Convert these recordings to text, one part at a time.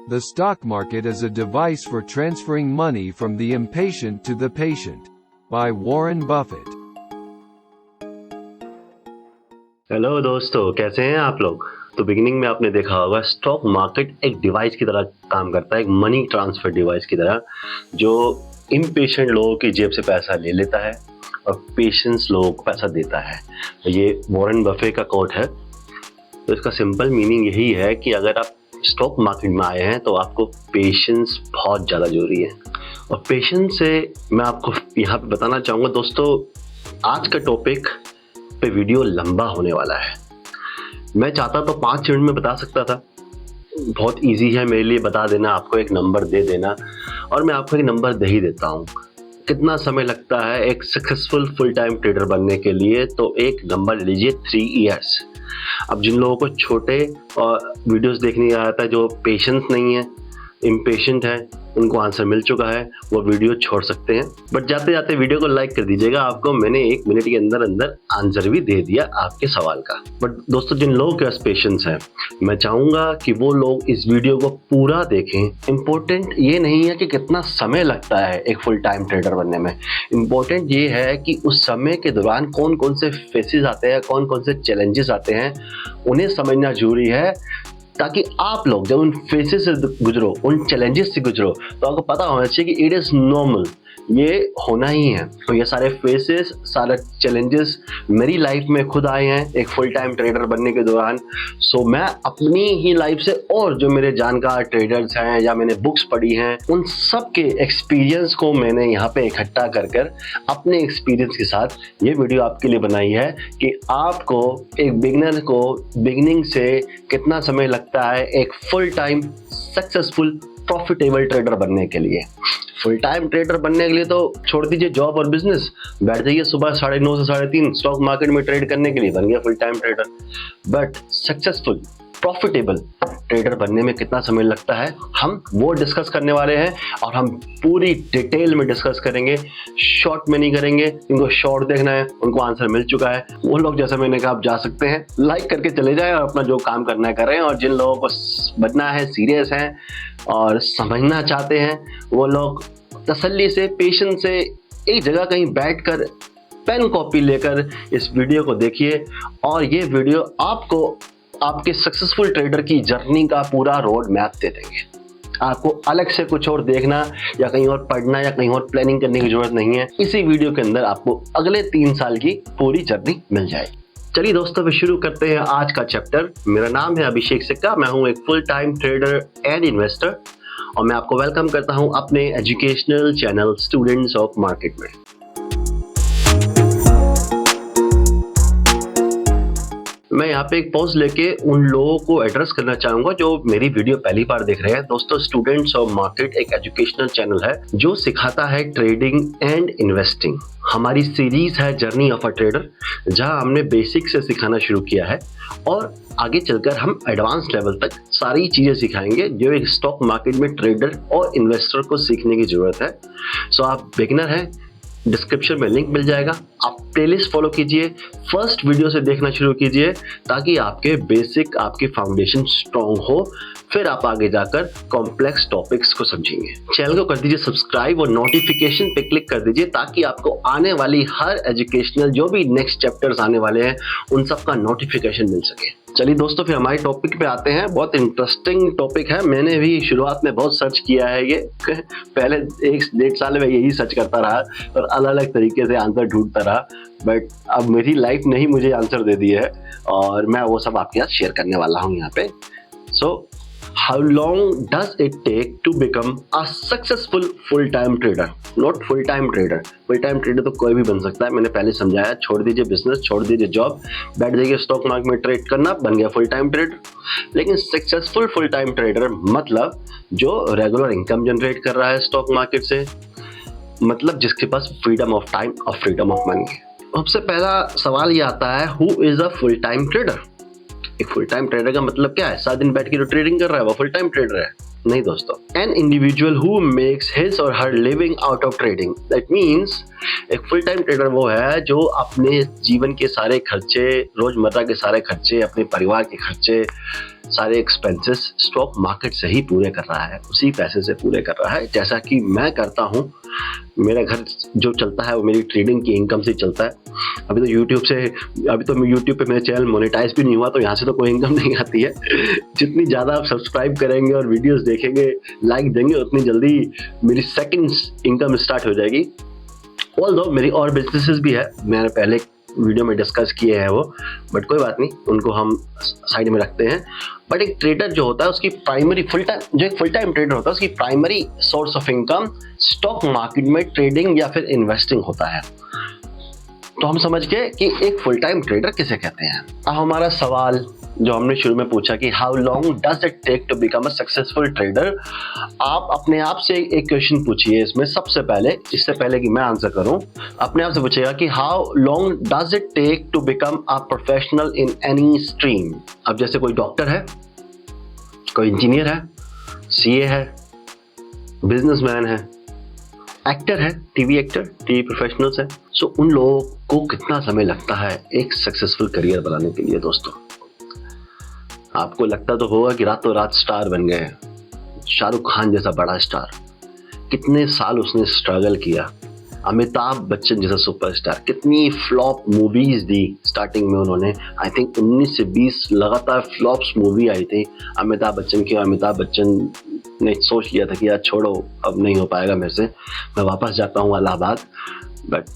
The stock market is a device for transferring money from the impatient to the patient. By Warren Buffett. Hello दोस्तों, कैसे हैं आप लोग। तो beginning में आपने देखा होगा स्टॉक मार्केट एक डिवाइस की तरह काम करता है, एक मनी ट्रांसफर डिवाइस की तरह, जो इम्पेशेंट लोगों की जेब से पैसा ले लेता है और पेशेंस लोगों को पैसा देता है। ये वॉरेन बफे का कोट है। तो इसका सिंपल मीनिंग यही है कि अगर आप स्टॉक मार्केट में आए हैं तो आपको पेशेंस बहुत ज़्यादा जरूरी है। और पेशेंस से मैं आपको यहाँ पे बताना चाहूँगा दोस्तों, आज का टॉपिक पे वीडियो लंबा होने वाला है। मैं चाहता तो 5 मिनट में बता सकता था, बहुत इजी है मेरे लिए बता देना, आपको एक नंबर दे देना, और मैं आपको एक नंबर दे ही देता हूँ। कितना समय लगता है एक सक्सेसफुल फुल टाइम ट्रेडर बनने के लिए, तो एक नंबर ले लीजिए 3 इयर्स। अब जिन लोगों को छोटे वीडियोस देखने आता है, जो पेशेंस नहीं है, इम्पेशेंट है, उनको आंसर मिल चुका है, वो वीडियो छोड़ सकते हैं। बट जाते जाते वीडियो को लाइक कर दीजिएगा, आपको मैंने 1 मिनट के अंदर अंदर आंसर भी दे दिया आपके सवाल का। बट दोस्तों, जिन लोगों के पास पेशेंस है, मैं चाहूँगा कि वो लोग इस वीडियो को पूरा देखें। इम्पोर्टेंट ये नहीं है कि कितना समय लगता है एक फुल टाइम ट्रेडर बनने में, इम्पोर्टेंट ये है कि उस समय के दौरान कौन कौन से फेसेस आते हैं, कौन कौन से चैलेंजेस आते हैं, उन्हें समझना जरूरी है, ताकि आप लोग जब उन फेसेस से गुजरो, उन चैलेंजेस से गुजरो, तो आपको पता होना चाहिए कि इट इज़ नॉर्मल, ये होना ही है। तो ये सारे फेसेस, सारे चैलेंजेस मेरी लाइफ में खुद आए हैं एक फुल टाइम ट्रेडर बनने के दौरान। सो मैं अपनी ही लाइफ से, और जो मेरे जानकार ट्रेडर्स हैं या मैंने बुक्स पढ़ी हैं, उन सब के एक्सपीरियंस को मैंने यहाँ पे इकट्ठा कर अपने एक्सपीरियंस के साथ ये वीडियो आपके लिए बनाई है कि आपको, एक बिगिनर को, बिगिनिंग से कितना समय लगता है एक full time successful profitable trader बनने के लिए। फुल टाइम ट्रेडर बनने के लिए तो छोड़ दीजिए जॉब और बिजनेस, बैठ जाइए सुबह 9:30 से 3:30 स्टॉक मार्केट में ट्रेड करने के लिए, बन गया full time trader. But successful profitable trader बनने में कितना समय लगता है, हम वो डिस्कस करने वाले हैं, और हम पूरी डिटेल में डिस्कस करेंगे। शॉर्ट में नहीं करेंगे, इनको शॉर्ट देखना है, उनको आंसर मिल चुका है। वो लोग, जैसा मैंने कहा, आप जा सकते हैं, लाइक करके चले जाएं और अपना जो काम करना है करें। और जिन लोगों को बनना है, सीरियस हैं और समझना चाहते हैं, वो लोग तसल्ली से, पेशेंस से एक जगह कहीं बैठकर पेन कॉपी लेकर इस वीडियो को देखिए। और ये वीडियो आपको आपके सक्सेसफुल ट्रेडर की जर्नी का पूरा रोड मैप दे देंगे। आपको अलग से कुछ और देखना या कहीं और पढ़ना या कहीं और प्लानिंग करने की जरूरत नहीं है। इसी वीडियो के अंदर आपको अगले 3 साल की पूरी जर्नी मिल जाएगी। चलिए दोस्तों, फिर शुरू करते हैं आज का चैप्टर। मेरा नाम है अभिषेक सिक्का, मैं हूं एक full time trader and investor, और मैं आपको वेलकम करता हूं अपने educational channel students of market में। मैं यहाँ पे एक पॉज लेके उन लोगों को एड्रेस करना चाहूंगा जो मेरी वीडियो पहली बार देख रहे हैं। दोस्तों, स्टूडेंट्स ऑफ मार्केट एक एजुकेशनल चैनल है जो सिखाता है ट्रेडिंग एंड इन्वेस्टिंग। हमारी सीरीज है जर्नी ऑफ अ ट्रेडर, जहां हमने बेसिक से सिखाना शुरू किया है, और आगे चलकर हम एडवांस लेवल तक सारी चीजें सिखाएंगे जो एक स्टॉक मार्केट में ट्रेडर और इन्वेस्टर को सीखने की जरूरत है। सो आप बिगिनर हैं, डिस्क्रिप्शन में लिंक मिल जाएगा, आप प्लेलिस्ट फॉलो कीजिए, फर्स्ट वीडियो से देखना शुरू कीजिए, ताकि आपके बेसिक, आपकी फाउंडेशन स्ट्रॉन्ग हो, फिर आप आगे जाकर कॉम्प्लेक्स टॉपिक्स को समझेंगे। चैनल को कर दीजिए सब्सक्राइब और नोटिफिकेशन पे क्लिक कर दीजिए, ताकि आपको आने वाली हर एजुकेशनल, जो भी नेक्स्ट चैप्टर्स आने वाले हैं, उन सब का नोटिफिकेशन मिल सके। चलिए दोस्तों, फिर हमारे टॉपिक पे आते हैं। बहुत इंटरेस्टिंग टॉपिक है, मैंने भी शुरुआत में बहुत सर्च किया है। ये पहले 1-1.5 साल में यही सर्च करता रहा और अलग अलग तरीके से आंसर ढूंढता रहा, बट अब मेरी लाइफ ने ही मुझे आंसर दे दिया है, और मैं वो सब आपके साथ शेयर करने वाला हूँ यहाँ पे। सो how long does it take to become a successful full-time trader? Not full-time trader. Full-time trader तो कोई भी बन सकता है, मैंने पहले समझाया। छोड़ दीजिए बिजनेस, छोड़ दीजिए जॉब, बैठ जाइए स्टॉक मार्केट में ट्रेड करना, बन गया फुल टाइम ट्रेडर। लेकिन सक्सेसफुल फुल टाइम ट्रेडर मतलब जो रेगुलर इनकम जनरेट कर रहा है स्टॉक मार्केट से, मतलब जिसके पास फ्रीडम ऑफ टाइम और फ्रीडम ऑफ मनी है। सबसे पहला सवाल ये आता है, who is a full time trader? एक फुल टाइम ट्रेडर का मतलब क्या है? 7 दिन बैठ के जो ट्रेडिंग कर रहा है वो फुल टाइम ट्रेडर है? नहीं दोस्तों, an individual who makes his or her living out of trading. That means एक फुल टाइम ट्रेडर वो है जो अपने जीवन के सारे खर्चे, रोजमर्रा के सारे खर्चे, अपने परिवार के खर्चे, सारे एक्सपेंसेस स्टॉक मार्केट से ही पूरे कर रहा है, उसी पैसे से पूरे कर रहा है, जैसा कि मैं करता हूँ। मेरा घर जो चलता है वो मेरी ट्रेडिंग की इनकम से चलता है। अभी तो यूट्यूब पे मेरा चैनल मोनेटाइज भी नहीं हुआ, तो यहाँ से तो कोई इनकम नहीं आती है। जितनी ज़्यादा आप सब्सक्राइब करेंगे और वीडियोस देखेंगे, लाइक देंगे, उतनी जल्दी मेरी सेकंड इनकम स्टार्ट हो जाएगी। ऑल्दो मेरी और बिजनेसेस भी है, मैंने पहले वीडियो में डिस्कस किए हैं वो, बट कोई बात नहीं, उनको हम साइड में रखते हैं। बट एक ट्रेडर जो होता है उसकी प्राइमरी फुल टाइम ट्रेडर होता है, उसकी primary source of income stock market में ट्रेडिंग या फिर इन्वेस्टिंग होता है। तो हम समझ गए कि एक फुल टाइम ट्रेडर किसे कहते हैं। अब हमारा सवाल जो हमने शुरू में पूछा कि how long does it take to become a successful trader, आप अपने आप से एक क्वेश्चन पूछिए इसमें सबसे पहले, इससे पहले कि मैं आंसर करूं, अपने आप से पूछिएगा कि how long does it take to become a professional in any stream. अब जैसे कोई डॉक्टर है, कोई इंजीनियर है, सीए है, बिजनेसमैन है, एक्टर है, टीवी प्रोफेशनल्स है, सो उन लोगों को कितना समय लगता है एक सक्सेसफुल करियर बनाने के लिए। दोस्तों आपको लगता तो होगा कि रातों रात स्टार बन गए, शाहरुख खान जैसा बड़ा स्टार, कितने साल उसने स्ट्रगल किया। अमिताभ बच्चन जैसा सुपरस्टार, कितनी फ्लॉप मूवीज दी स्टार्टिंग में उन्होंने, आई थिंक 19 से 20 लगातार फ्लॉप्स मूवी आई थी अमिताभ बच्चन की। अमिताभ बच्चन ने सोच लिया था कि यार छोड़ो, अब नहीं हो पाएगा मेरे से, मैं वापस जाता हूँ इलाहाबाद। बट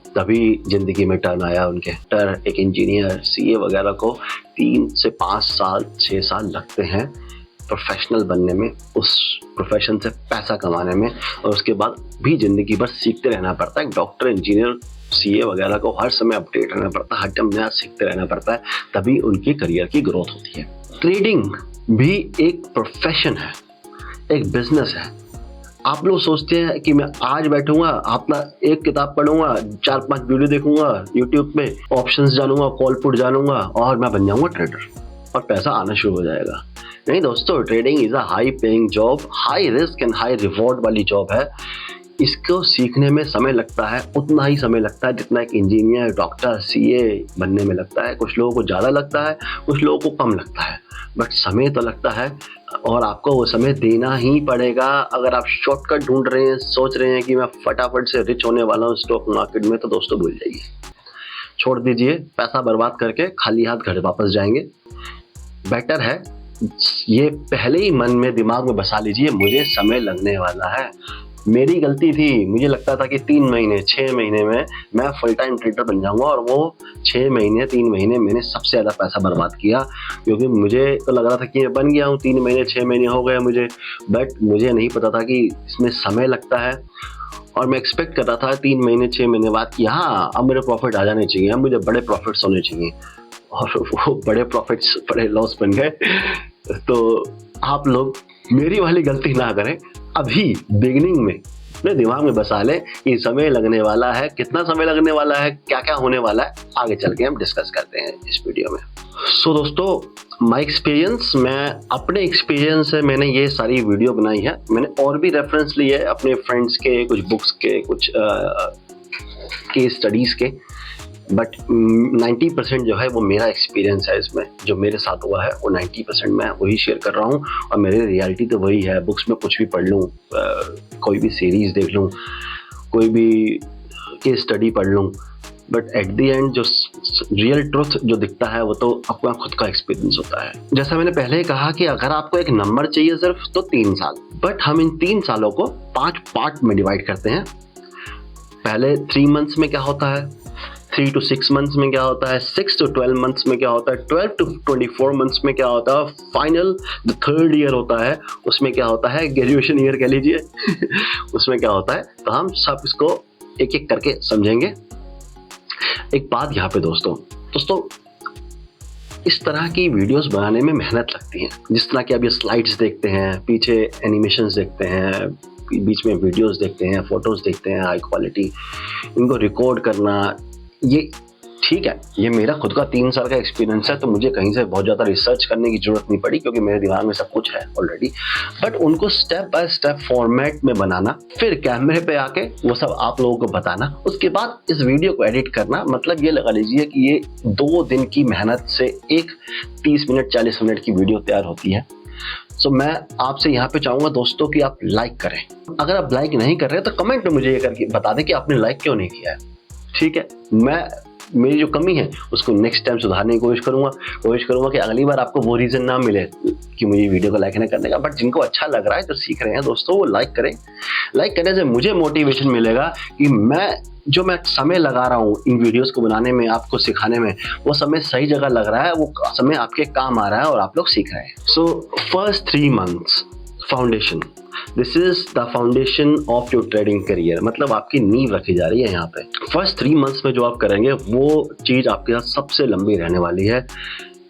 तभी जिंदगी में टर्न आया उनके। एक इंजीनियर, सीए वगैरह को 3 से 5 साल 6 साल लगते हैं प्रोफेशनल बनने में, उस प्रोफेशन से पैसा कमाने में, और उसके बाद भी जिंदगी भर सीखते रहना पड़ता है। डॉक्टर, इंजीनियर, सीए वगैरह को हर समय अपडेट रहना पड़ता है, हर टाइम नया सीखते रहना पड़ता है, तभी उनकी करियर की ग्रोथ होती है। ट्रेडिंग भी एक प्रोफेशन है, एक बिजनेस है। आप लोग सोचते हैं कि मैं आज बैठूंगा, अपना एक किताब पढ़ूंगा, 4-5 वीडियो देखूंगा यूट्यूब पे, ऑप्शंस जानूंगा, कॉल पुट जानूंगा और मैं बन जाऊंगा ट्रेडर और पैसा आना शुरू हो जाएगा। नहीं दोस्तों, trading is a high paying job, high risk and high reward वाली जॉब है। इसको सीखने में समय लगता है, उतना ही समय लगता है जितना एक इंजीनियर, डॉक्टर, सीए बनने में लगता है। कुछ लोगों को ज़्यादा लगता है, कुछ लोगों को कम लगता है, बट समय तो लगता है और आपको वो समय देना ही पड़ेगा। अगर आप शॉर्टकट ढूंढ रहे हैं, सोच रहे हैं कि मैं फटाफट से रिच होने वाला हूँ स्टॉक मार्केट में, तो दोस्तों भूल जाइए, छोड़ दीजिए, पैसा बर्बाद करके खाली हाथ घर वापस जाएंगे। बेटर है ये पहले ही मन में, दिमाग में बसा लीजिए, मुझे समय लगने वाला है। मेरी गलती थी, मुझे लगता था कि 3 महीने 6 महीने में मैं फुल टाइम ट्रेडर बन जाऊंगा, और वो 6 महीने 3 महीने मैंने सबसे ज़्यादा पैसा बर्बाद किया, क्योंकि मुझे तो लग रहा था कि मैं बन गया हूँ, 3 महीने 6 महीने हो गए मुझे, बट मुझे नहीं पता था कि इसमें समय लगता है। और मैं एक्सपेक्ट कर रहा था 3 महीने 6 महीने बाद कि हाँ अब मेरे प्रॉफिट आ जाने चाहिए, अब मुझे बड़े प्रॉफिट्स होने चाहिए, और वो बड़े प्रॉफिट्स बड़े लॉस बन गए। तो आप लोग मेरी वाली गलती ना करें, अभी बिगिनिंग में अपने दिमाग में बसा लें कि समय लगने वाला है। कितना समय लगने वाला है, क्या क्या होने वाला है, आगे चल के हम डिस्कस करते हैं इस वीडियो में। सो दोस्तों, माय एक्सपीरियंस, मैं अपने एक्सपीरियंस से मैंने ये सारी वीडियो बनाई है। मैंने और भी रेफरेंस लिए अपने फ्रेंड्स के, कुछ बुक्स के, कुछ केस स्टडीज़ के, बट 90% जो है वो मेरा एक्सपीरियंस है। इसमें जो मेरे साथ हुआ है वो 90% मैं वही शेयर कर रहा हूँ, और मेरी रियलिटी तो वही है। बुक्स में कुछ भी पढ़ लूँ, कोई भी सीरीज़ देख लूँ, कोई भी केस स्टडी पढ़ लूँ, बट एट द एंड जो रियल ट्रुथ जो दिखता है वो तो अपना खुद का एक्सपीरियंस होता है। जैसा मैंने पहले कहा कि अगर आपको एक नंबर चाहिए सिर्फ, तो 3 साल, बट हम इन 3 सालों को 5 पार्ट में डिवाइड करते हैं। पहले 3 मंथ्स में क्या होता है, 3 to 6 मंथ्स में क्या होता है, 6 to 12 मंथ्स में क्या होता है, 12 to 24 मंथ्स में क्या होता है, फाइनल जो 3rd ईयर होता है उसमें क्या होता है, ग्रेजुएशन ईयर कह लीजिए उसमें क्या होता है। तो हम सब इसको एक एक करके समझेंगे। एक बात यहाँ पे दोस्तों, इस तरह की वीडियोस बनाने में मेहनत लगती है। जिस तरह की आप ये स्लाइड्स देखते हैं, पीछे एनिमेशंस देखते हैं, बीच में वीडियोस देखते हैं, फोटोज देखते हैं हाई क्वालिटी, इनको रिकॉर्ड करना, ये ठीक है, ये मेरा खुद का 3 साल का एक्सपीरियंस है, तो मुझे कहीं से बहुत ज़्यादा रिसर्च करने की ज़रूरत नहीं पड़ी क्योंकि मेरे दिमाग में सब कुछ है ऑलरेडी। बट उनको स्टेप बाय स्टेप फॉर्मेट में बनाना, फिर कैमरे पे आके वो सब आप लोगों को बताना, उसके बाद इस वीडियो को एडिट करना, मतलब ये लगा लीजिए कि ये 2 दिन की मेहनत से एक 30 मिनट 40 मिनट की वीडियो तैयार होती है। सो मैं आपसे यहाँ पे चाहूँगा दोस्तों कि आप लाइक करें। अगर आप लाइक नहीं कर रहे तो कमेंट में मुझे ये करके बता दें कि आपने लाइक क्यों नहीं किया है, ठीक है। मैं मेरी जो कमी है उसको नेक्स्ट टाइम सुधारने की कोशिश करूंगा कि अगली बार आपको वो रीज़न ना मिले कि मुझे वीडियो को लाइक नहीं करने का। बट जिनको अच्छा लग रहा है, जो सीख रहे हैं दोस्तों, वो लाइक करें। लाइक करने से मुझे मोटिवेशन मिलेगा कि मैं समय लगा रहा हूँ इन वीडियोस को बनाने में, आपको सिखाने में, वो समय सही जगह लग रहा है, वो समय आपके काम आ रहा है और आप लोग सीख रहे हैं। So first 3 months foundation, this is the foundation of your trading career, मतलब आपकी नींव रखी जा रही है यहाँ पे। फर्स्ट 3 मंथ्स में जो आप करेंगे वो चीज़ आपके साथ सबसे लंबी रहने वाली है।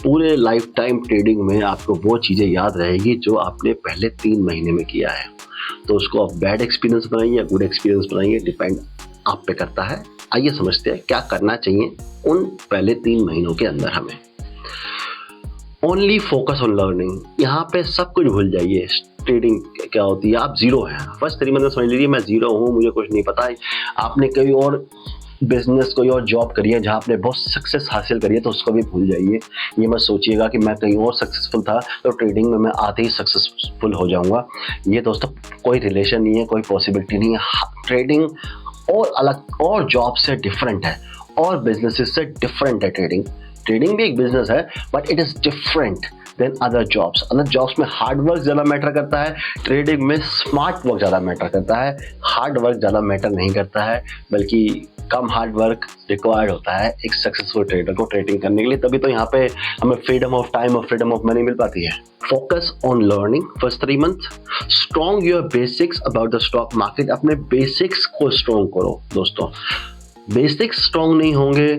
पूरे लाइफ टाइम ट्रेडिंग में आपको वो चीज़ें याद रहेगी जो आपने पहले 3 महीने में किया है। तो उसको आप बैड एक्सपीरियंस बनाइए या गुड एक्सपीरियंस बनाइए, डिपेंड आप पे करता है। आइए समझते हैं क्या करना चाहिए उन पहले 3 महीनों के अंदर हमें। ओनली फोकस ऑन लर्निंग, यहाँ पे सब कुछ भूल जाइए। ट्रेडिंग क्या होती है, आप जीरो हैं। फर्स्ट 3 मंथ समझ लीजिए मैं जीरो हूँ, मुझे कुछ नहीं पता है। आपने कोई और बिजनेस, कोई और जॉब करी है जहाँ आपने बहुत सक्सेस हासिल करी है, तो उसको भी भूल जाइए। ये मत सोचिएगा कि मैं कहीं और सक्सेसफुल था तो ट्रेडिंग में मैं आते ही सक्सेसफुल हो जाऊँगा। ये दोस्तों कोई रिलेशन नहीं है, कोई पॉसिबिलिटी नहीं है। ट्रेडिंग और अलग और जॉब से डिफरेंट है और बिजनेसेस से डिफरेंट है। ट्रेडिंग भी एक बिजनेस है but it is different than other jobs. Other jobs में हार्ड वर्क ज़्यादा मैटर करता है, ट्रेडिंग में स्मार्ट वर्क ज़्यादा मैटर करता है। हार्ड वर्क ज़्यादा मैटर नहीं करता है, बल्कि कम हार्ड वर्क रिक्वायर्ड होता है एक सक्सेसफुल ट्रेडर को ट्रेडिंग करने के लिए। तभी तो यहाँ पे हमें फ्रीडम ऑफ टाइम और फ्रीडम ऑफ मनी मिल पाती है। Focus on learning first 3 month. Strong your basics about the stock market, अपने बेसिक्स को स्ट्रॉन्ग करो दोस्तों। बेसिक्स स्ट्रॉन्ग नहीं होंगे,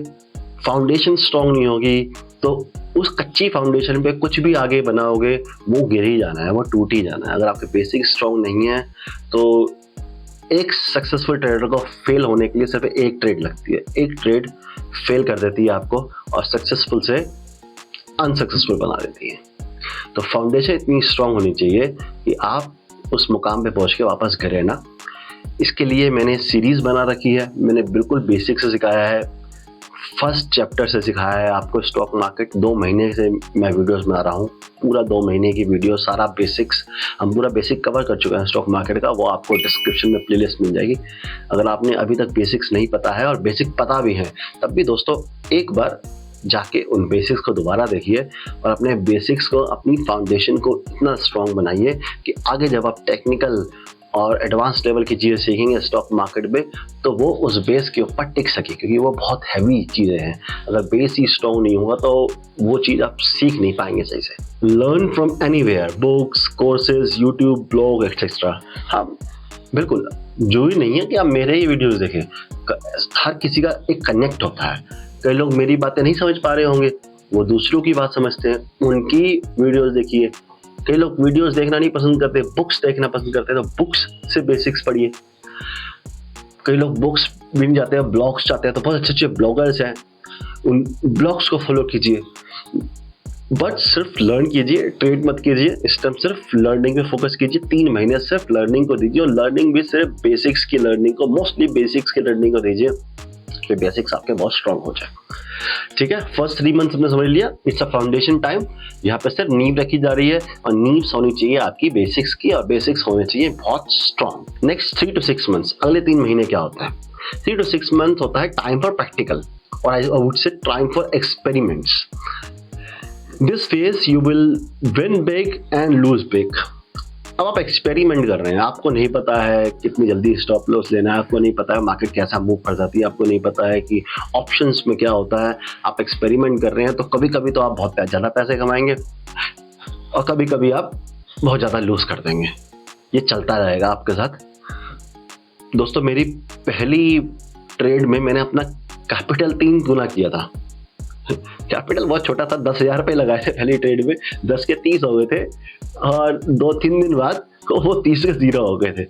फाउंडेशन स्ट्रॉन्ग नहीं होगी, तो उस कच्ची फाउंडेशन पे कुछ भी आगे बनाओगे वो गिर ही जाना है, वो टूट ही जाना है। अगर आपके बेसिक स्ट्रॉन्ग नहीं है तो एक सक्सेसफुल ट्रेडर को फेल होने के लिए सिर्फ एक ट्रेड लगती है। एक ट्रेड फेल कर देती है आपको और सक्सेसफुल से अनसक्सेसफुल बना देती है। तो फाउंडेशन इतनी स्ट्रॉन्ग होनी चाहिए कि आप उस मुकाम पे पहुंच के वापस गिरे ना। इसके लिए मैंने सीरीज़ बना रखी है, मैंने बिल्कुल बेसिक से सिखाया है, फर्स्ट चैप्टर से सिखाया है आपको स्टॉक मार्केट। 2 महीने से मैं वीडियोस बना रहा हूँ, पूरा 2 महीने की वीडियो, सारा बेसिक्स, हम पूरा बेसिक कवर कर चुके हैं स्टॉक मार्केट का। वो आपको डिस्क्रिप्शन में प्लेलिस्ट मिल जाएगी। अगर आपने अभी तक बेसिक्स नहीं पता है और बेसिक पता भी है, तब भी दोस्तों एक बार जाके उन बेसिक्स को दोबारा देखिए और अपने बेसिक्स को, अपनी फाउंडेशन को इतना स्ट्रॉन्ग बनाइए कि आगे जब आप टेक्निकल और एडवांस लेवल की चीज़ें सीखेंगे स्टॉक मार्केट में, तो वो उस बेस के ऊपर टिक सके, क्योंकि वो बहुत हैवी चीज़ें हैं। अगर बेस ही स्ट्रॉन्ग नहीं होगा तो वो चीज़ आप सीख नहीं पाएंगे सही से। Learn from anywhere, books, courses, YouTube, blog etcetera. हाँ बिल्कुल, जरूरी नहीं है कि आप मेरे ही वीडियोस देखें, हर किसी का एक कनेक्ट होता है। कई लोग मेरी बातें नहीं समझ पा रहे होंगे, वो दूसरों की बात समझते हैं, उनकी वीडियोस देखिए। कई लोग वीडियोस देखना नहीं पसंद करते, बुक्स देखना पसंद करते हैं, तो बुक्स से बेसिक्स पढ़िए। कई लोग बुक्स भी नहीं जाते हैं, ब्लॉग्स चाहते हैं, तो बहुत अच्छे अच्छे ब्लॉगर्स हैं, उन ब्लॉग्स को फॉलो कीजिए। बट सिर्फ लर्न कीजिए, ट्रेड मत कीजिए। इस टाइम सिर्फ लर्निंग पे फोकस कीजिए। 3 महीने सिर्फ लर्निंग को दीजिए और लर्निंग भी सिर्फ बेसिक्स की लर्निंग को, मोस्टली बेसिक्स की लर्निंग को दीजिए कि बेसिक्स आपके बहुत स्ट्रांग हो जाए। ठीक है, फर्स्ट 3 मंथ्स हमने समझ लिया, इट्स अ फाउंडेशन टाइम। यहाँ पे सिर्फ नींव रखी जा रही है और नींव होनी चाहिए आपकी बेसिक्स की, और बेसिक्स होने चाहिए बहुत स्ट्रांग। नेक्स्ट 3 to 6 मंथ्स, अगले 3 महीने क्या होता है? 3 to 6 मंथ होता है टाइम फॉर प्रैक्टिकल, और I would say time for experiments. This phase you will win big and lose big. अब आप एक्सपेरिमेंट कर रहे हैं, आपको नहीं पता है कितनी जल्दी स्टॉप लॉस लेना है, आपको नहीं पता है मार्केट कैसा मूव कर जाती है, आपको नहीं पता है कि ऑप्शंस में क्या होता है। आप एक्सपेरिमेंट कर रहे हैं, तो कभी कभी तो आप बहुत ज़्यादा पैसे कमाएंगे और कभी कभी आप बहुत ज़्यादा लूज कर देंगे। ये चलता रहेगा आपके साथ। दोस्तों मेरी पहली ट्रेड में मैंने अपना कैपिटल 3 गुना किया था। कैपिटल बहुत छोटा था, 10,000 रुपये लगाए थे पहली ट्रेड में, 10 के 30 हो गए थे और 2-3 दिन बाद वो 30 के 0 हो गए थे।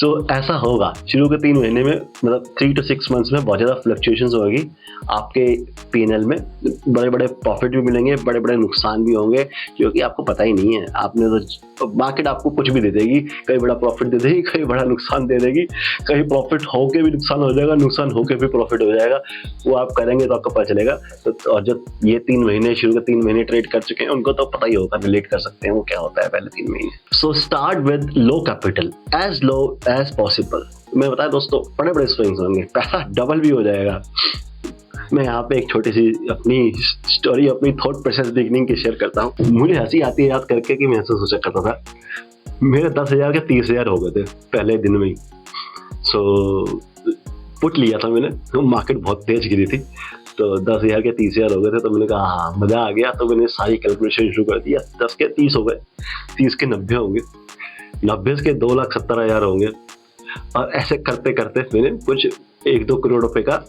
सो ऐसा होगा शुरू के 3 महीने में, मतलब 3 to 6 मंथ्स में बहुत ज़्यादा फ्लक्चुएशंस होगी आपके P&L में। बड़े बड़े प्रॉफिट भी मिलेंगे, बड़े बड़े नुकसान भी होंगे, क्योंकि आपको पता ही नहीं है। आपने तो मार्केट आपको कुछ भी दे देगी, कहीं बड़ा प्रॉफिट दे देगी, कहीं बड़ा नुकसान दे देगी, कहीं प्रॉफिट होके भी नुकसान हो जाएगा, नुकसान होके भी प्रॉफिट हो जाएगा। वो आप करेंगे तो आपको पता चलेगा। तो और जो ये 3 महीने शुरू के 3 महीने ट्रेड कर चुके हैं उनको तो पता ही होगा, रिलेट कर सकते हैं वो क्या होता है पहले 3 महीने। So start with low capital, as low as possible. मैं बताया दोस्तों, बड़े बड़े स्विंग्स होंगे, पैसा डबल भी हो जाएगा। मैं यहाँ पे एक छोटी सी अपनी स्टोरी, अपनी थॉट प्रोसेस बिगिनिंग की शेयर करता हूँ। मुझे हंसी आती है याद करके कि मैं ऐसा सोचा करता था। मेरे 10,000 के 30,000 हो गए थे पहले दिन में ही। सो पुट लिया था मैंने, तो मार्केट बहुत तेज गिरी थी, तो 10,000 के 30,000 हो गए थे। तो मैंने कहा हाँ मज़ा आ गया। तो मैंने सारी कैलकुलेशन शुरू कर दिया। 10 के 30 हो गए, 30 के 90 होंगे, 90 के 2,70,000 होंगे। और ऐसे करते करते मैंने कुछ 1-2 करोड़ रुपए का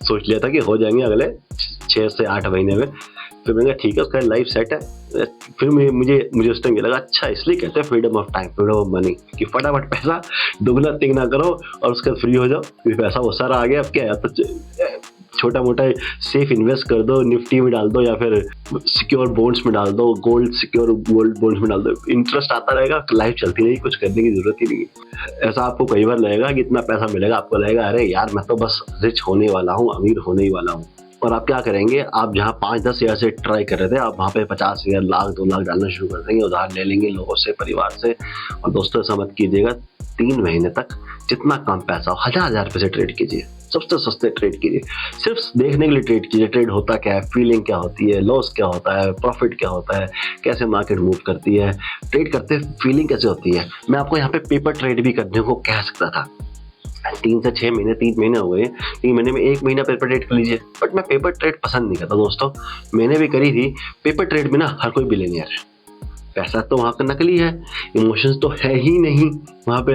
सोच लिया था कि हो जाएंगे अगले 6 से 8 महीने में। फिर मैंने कहा ठीक है, उसका लाइफ सेट है। फिर मुझे उस टाइम ये लगा, अच्छा इसलिए कहते हैं freedom of time, freedom of money, कि फटाफट पैसा दुगना तिगना करो और उसके बाद फ्री हो जाओ। फिर पैसा बहुत सारा आ गया, अब क्या है, तो छोटा मोटा सेफ इन्वेस्ट कर दो, निफ्टी में डाल दो या फिर सिक्योर बॉन्ड्स में डाल दो, गोल्ड सिक्योर गोल्ड बॉन्ड्स में डाल दो। इंटरेस्ट आता रहेगा, लाइफ चलती रहेगी, कुछ करने की जरूरत ही नहीं। ऐसा आपको कई बार लगेगा कि इतना पैसा मिलेगा, आपको लगेगा अरे यार मैं तो बस रिच होने वाला हूँ, अमीर होने ही वाला हूँ। और आप क्या करेंगे, आप जहाँ 5-10 हज़ार से ट्राई कर रहे थे, आप वहाँ पे 50,000, लाख, 2 लाख डालना शुरू कर देंगे, उधार ले लेंगे लोगों से, परिवार से। और दोस्तों ऐसा मत कीजिएगा, 3 महीने तक जितना कम पैसा हो, 1,000 रुपये से ट्रेड कीजिए, सबसे सस्ते ट्रेड कीजिए। सिर्फ देखने के लिए ट्रेड कीजिए, ट्रेड होता क्या है, फीलिंग क्या होती है, लॉस क्या होता है, प्रॉफिट क्या होता है, कैसे मार्केट मूव करती है, ट्रेड करते फीलिंग कैसे होती है। मैं आपको यहाँ पे पेपर ट्रेड भी करने को कह सकता था। 3 से 6 महीने, 3 महीने हो गए, 3 महीने में 1 महीना पेपर ट्रेड कर लीजिए। बट मैं पेपर ट्रेड पसंद नहीं करता दोस्तों। मैंने भी करी थी पेपर ट्रेड में ना, हर कोई बिलियनियर है। पैसा तो वहाँ का नकली है, इमोशंस तो है ही नहीं वहाँ पे।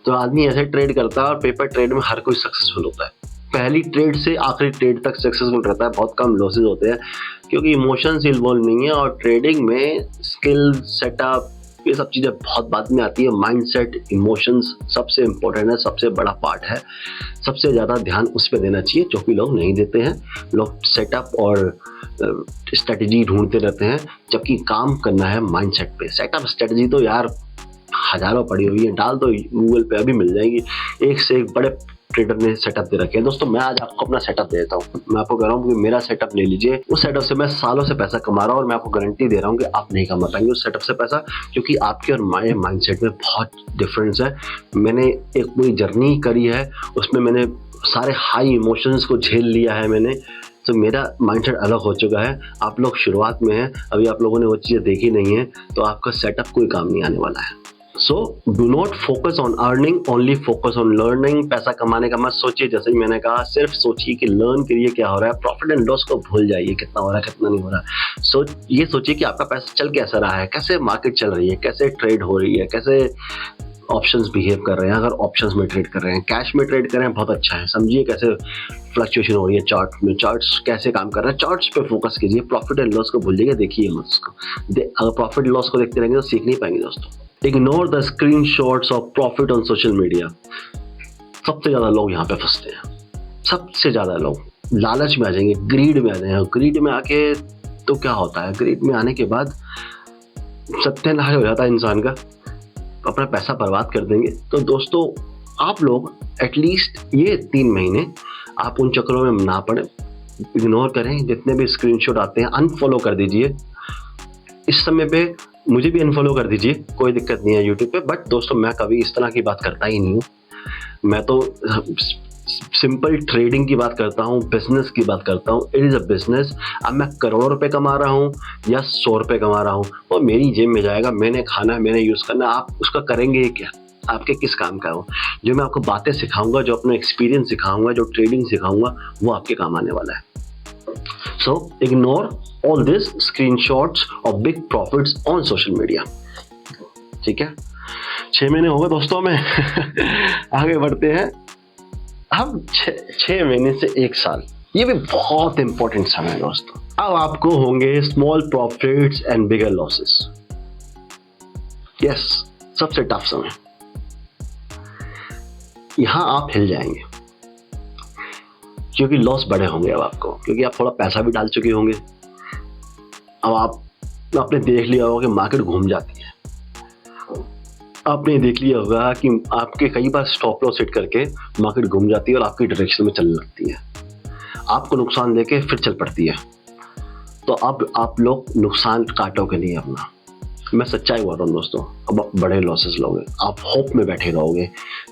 तो आदमी ऐसे ट्रेड करता है और पेपर ट्रेड में हर कोई सक्सेसफुल होता है। पहली ट्रेड से आखिरी ट्रेड तक सक्सेसफुल रहता है, बहुत कम लॉसेज होते हैं, क्योंकि इमोशंस इन्वॉल्व नहीं है। और ट्रेडिंग में स्किल, सेटअप, ये सब चीज़ें बहुत बाद में आती है। माइंडसेट, इमोशंस सबसे इम्पोर्टेंट है, सबसे बड़ा पार्ट है। सबसे ज़्यादा ध्यान उस पर देना चाहिए, जो कि लोग नहीं देते हैं। लोग सेटअप और स्ट्रेटजी ढूंढते रहते हैं, जबकि काम करना है माइंडसेट पे। सेटअप स्ट्रेटजी तो यार हजारों पड़ी हुई है, डाल दो गूगल पे, अभी मिल जाएगी। एक से एक बड़े ट्रेडर ने सेटअप दे रखे हैं। दोस्तों मैं आज आपको अपना सेटअप दे देता हूँ। मैं आपको कह रहा हूँ कि मेरा सेटअप ले लीजिए। उस सेटअप से मैं सालों से पैसा कमा रहा हूँ और मैं आपको गारंटी दे रहा हूँ कि आप नहीं कमा पाएंगे उस सेटअप से पैसा, क्योंकि आपके और मेरे माइंडसेट में बहुत डिफरेंस है। मैंने एक पूरी जर्नी करी है, उसमें मैंने सारे हाई इमोशंस को झेल लिया है मैंने। तो मेरा माइंडसेट अलग हो चुका है। आप लोग शुरुआत में हैं, अभी आप लोगों ने वो चीज़ें देखी नहीं है, तो आपका सेटअप कोई काम नहीं आने वाला है। So do not focus on earning, only focus on learning. पैसा कमाने का मत सोचिए, जैसे ही मैंने कहा, सिर्फ सोचिए कि लर्न करिए क्या हो रहा है। प्रॉफिट एंड लॉस को भूल जाइए, कितना हो रहा है कितना नहीं हो रहा। ये सोचिए कि आपका पैसा चल कैसा रहा है, कैसे मार्केट चल रही है, कैसे ट्रेड हो रही है, कैसे ऑप्शंस बिहेव कर रहे हैं। अगर ऑप्शंस में ट्रेड कर रहे हैं, कैश में ट्रेड कर रहे हैं, बहुत अच्छा है। समझिए कैसे फ्लक्चुएशन हो रही है चार्ट में, चार्ट्स कैसे काम कर रहे हैं, चार्ट्स पे फोकस कीजिए। प्रॉफिट एंड लॉस को भूल जाइए, देखिए मत उसको। अगर प्रॉफिट लॉस को देखते रहेंगे तो सीख नहीं पाएंगे दोस्तों। Ignore the screenshots of profit on social media. सबसे ज्यादा लोग यहाँ पे फंसते हैं, सबसे ज्यादा लोग लालच में आ जाएंगे, ग्रीड में आ जाएंगे। ग्रीड में आके तो क्या होता है, ग्रीड में आने के बाद सत्यानाश हो जाता है इंसान का, अपना पैसा बर्बाद कर देंगे। तो दोस्तों आप लोग एटलीस्ट ये 3 महीने आप उन चक्रों में ना पड़े, इग्नोर करें। जितने भी स्क्रीनशॉट आते हैं अनफॉलो कर दीजिए। इस समय पे मुझे भी अनफॉलो कर दीजिए, कोई दिक्कत नहीं है यूट्यूब पे। बट दोस्तों मैं कभी इस तरह की बात करता ही नहीं हूँ। मैं तो सिंपल ट्रेडिंग की बात करता हूँ, बिजनेस की बात करता हूँ। It is a business. अब मैं करोड़ों रुपए कमा रहा हूँ या 100 रुपये कमा रहा हूँ, वो मेरी जेब में जाएगा, मैंने खाना है, मैंने यूज़ करना। आप उसका करेंगे क्या, आपके किस काम का हो। जो मैं आपको बातें सिखाऊंगा, जो अपना एक्सपीरियंस सिखाऊंगा, जो ट्रेडिंग सिखाऊंगा, वो आपके काम आने वाला है। So ignore all this screenshots of big profits on social media. ठीक है, 6 महीने हो गए दोस्तों में आगे बढ़ते हैं। अब 6 महीने से 1 साल, ये भी बहुत इंपॉर्टेंट समय है दोस्तों। अब आपको होंगे small profits and bigger losses. Yes, सबसे टफ समय। यहाँ आप हिल जाएंगे, क्योंकि लॉस बड़े होंगे अब आपको, क्योंकि आप थोड़ा पैसा भी डाल चुके होंगे। अब आपने देख लिया होगा कि मार्केट घूम जाती है, आपने देख लिया होगा कि आपके कई बार स्टॉप लॉस सेट करके मार्केट घूम जाती है और आपकी डायरेक्शन में चलने लगती है, आपको नुकसान देके फिर चल पड़ती है। तो अब आप लोग नुकसान काटोगे नहीं अपना, मैं सच्चाई बोल रहा हूँ दोस्तों। अब आप बड़े लॉसेस लोगे, आप होप में बैठे रहोगे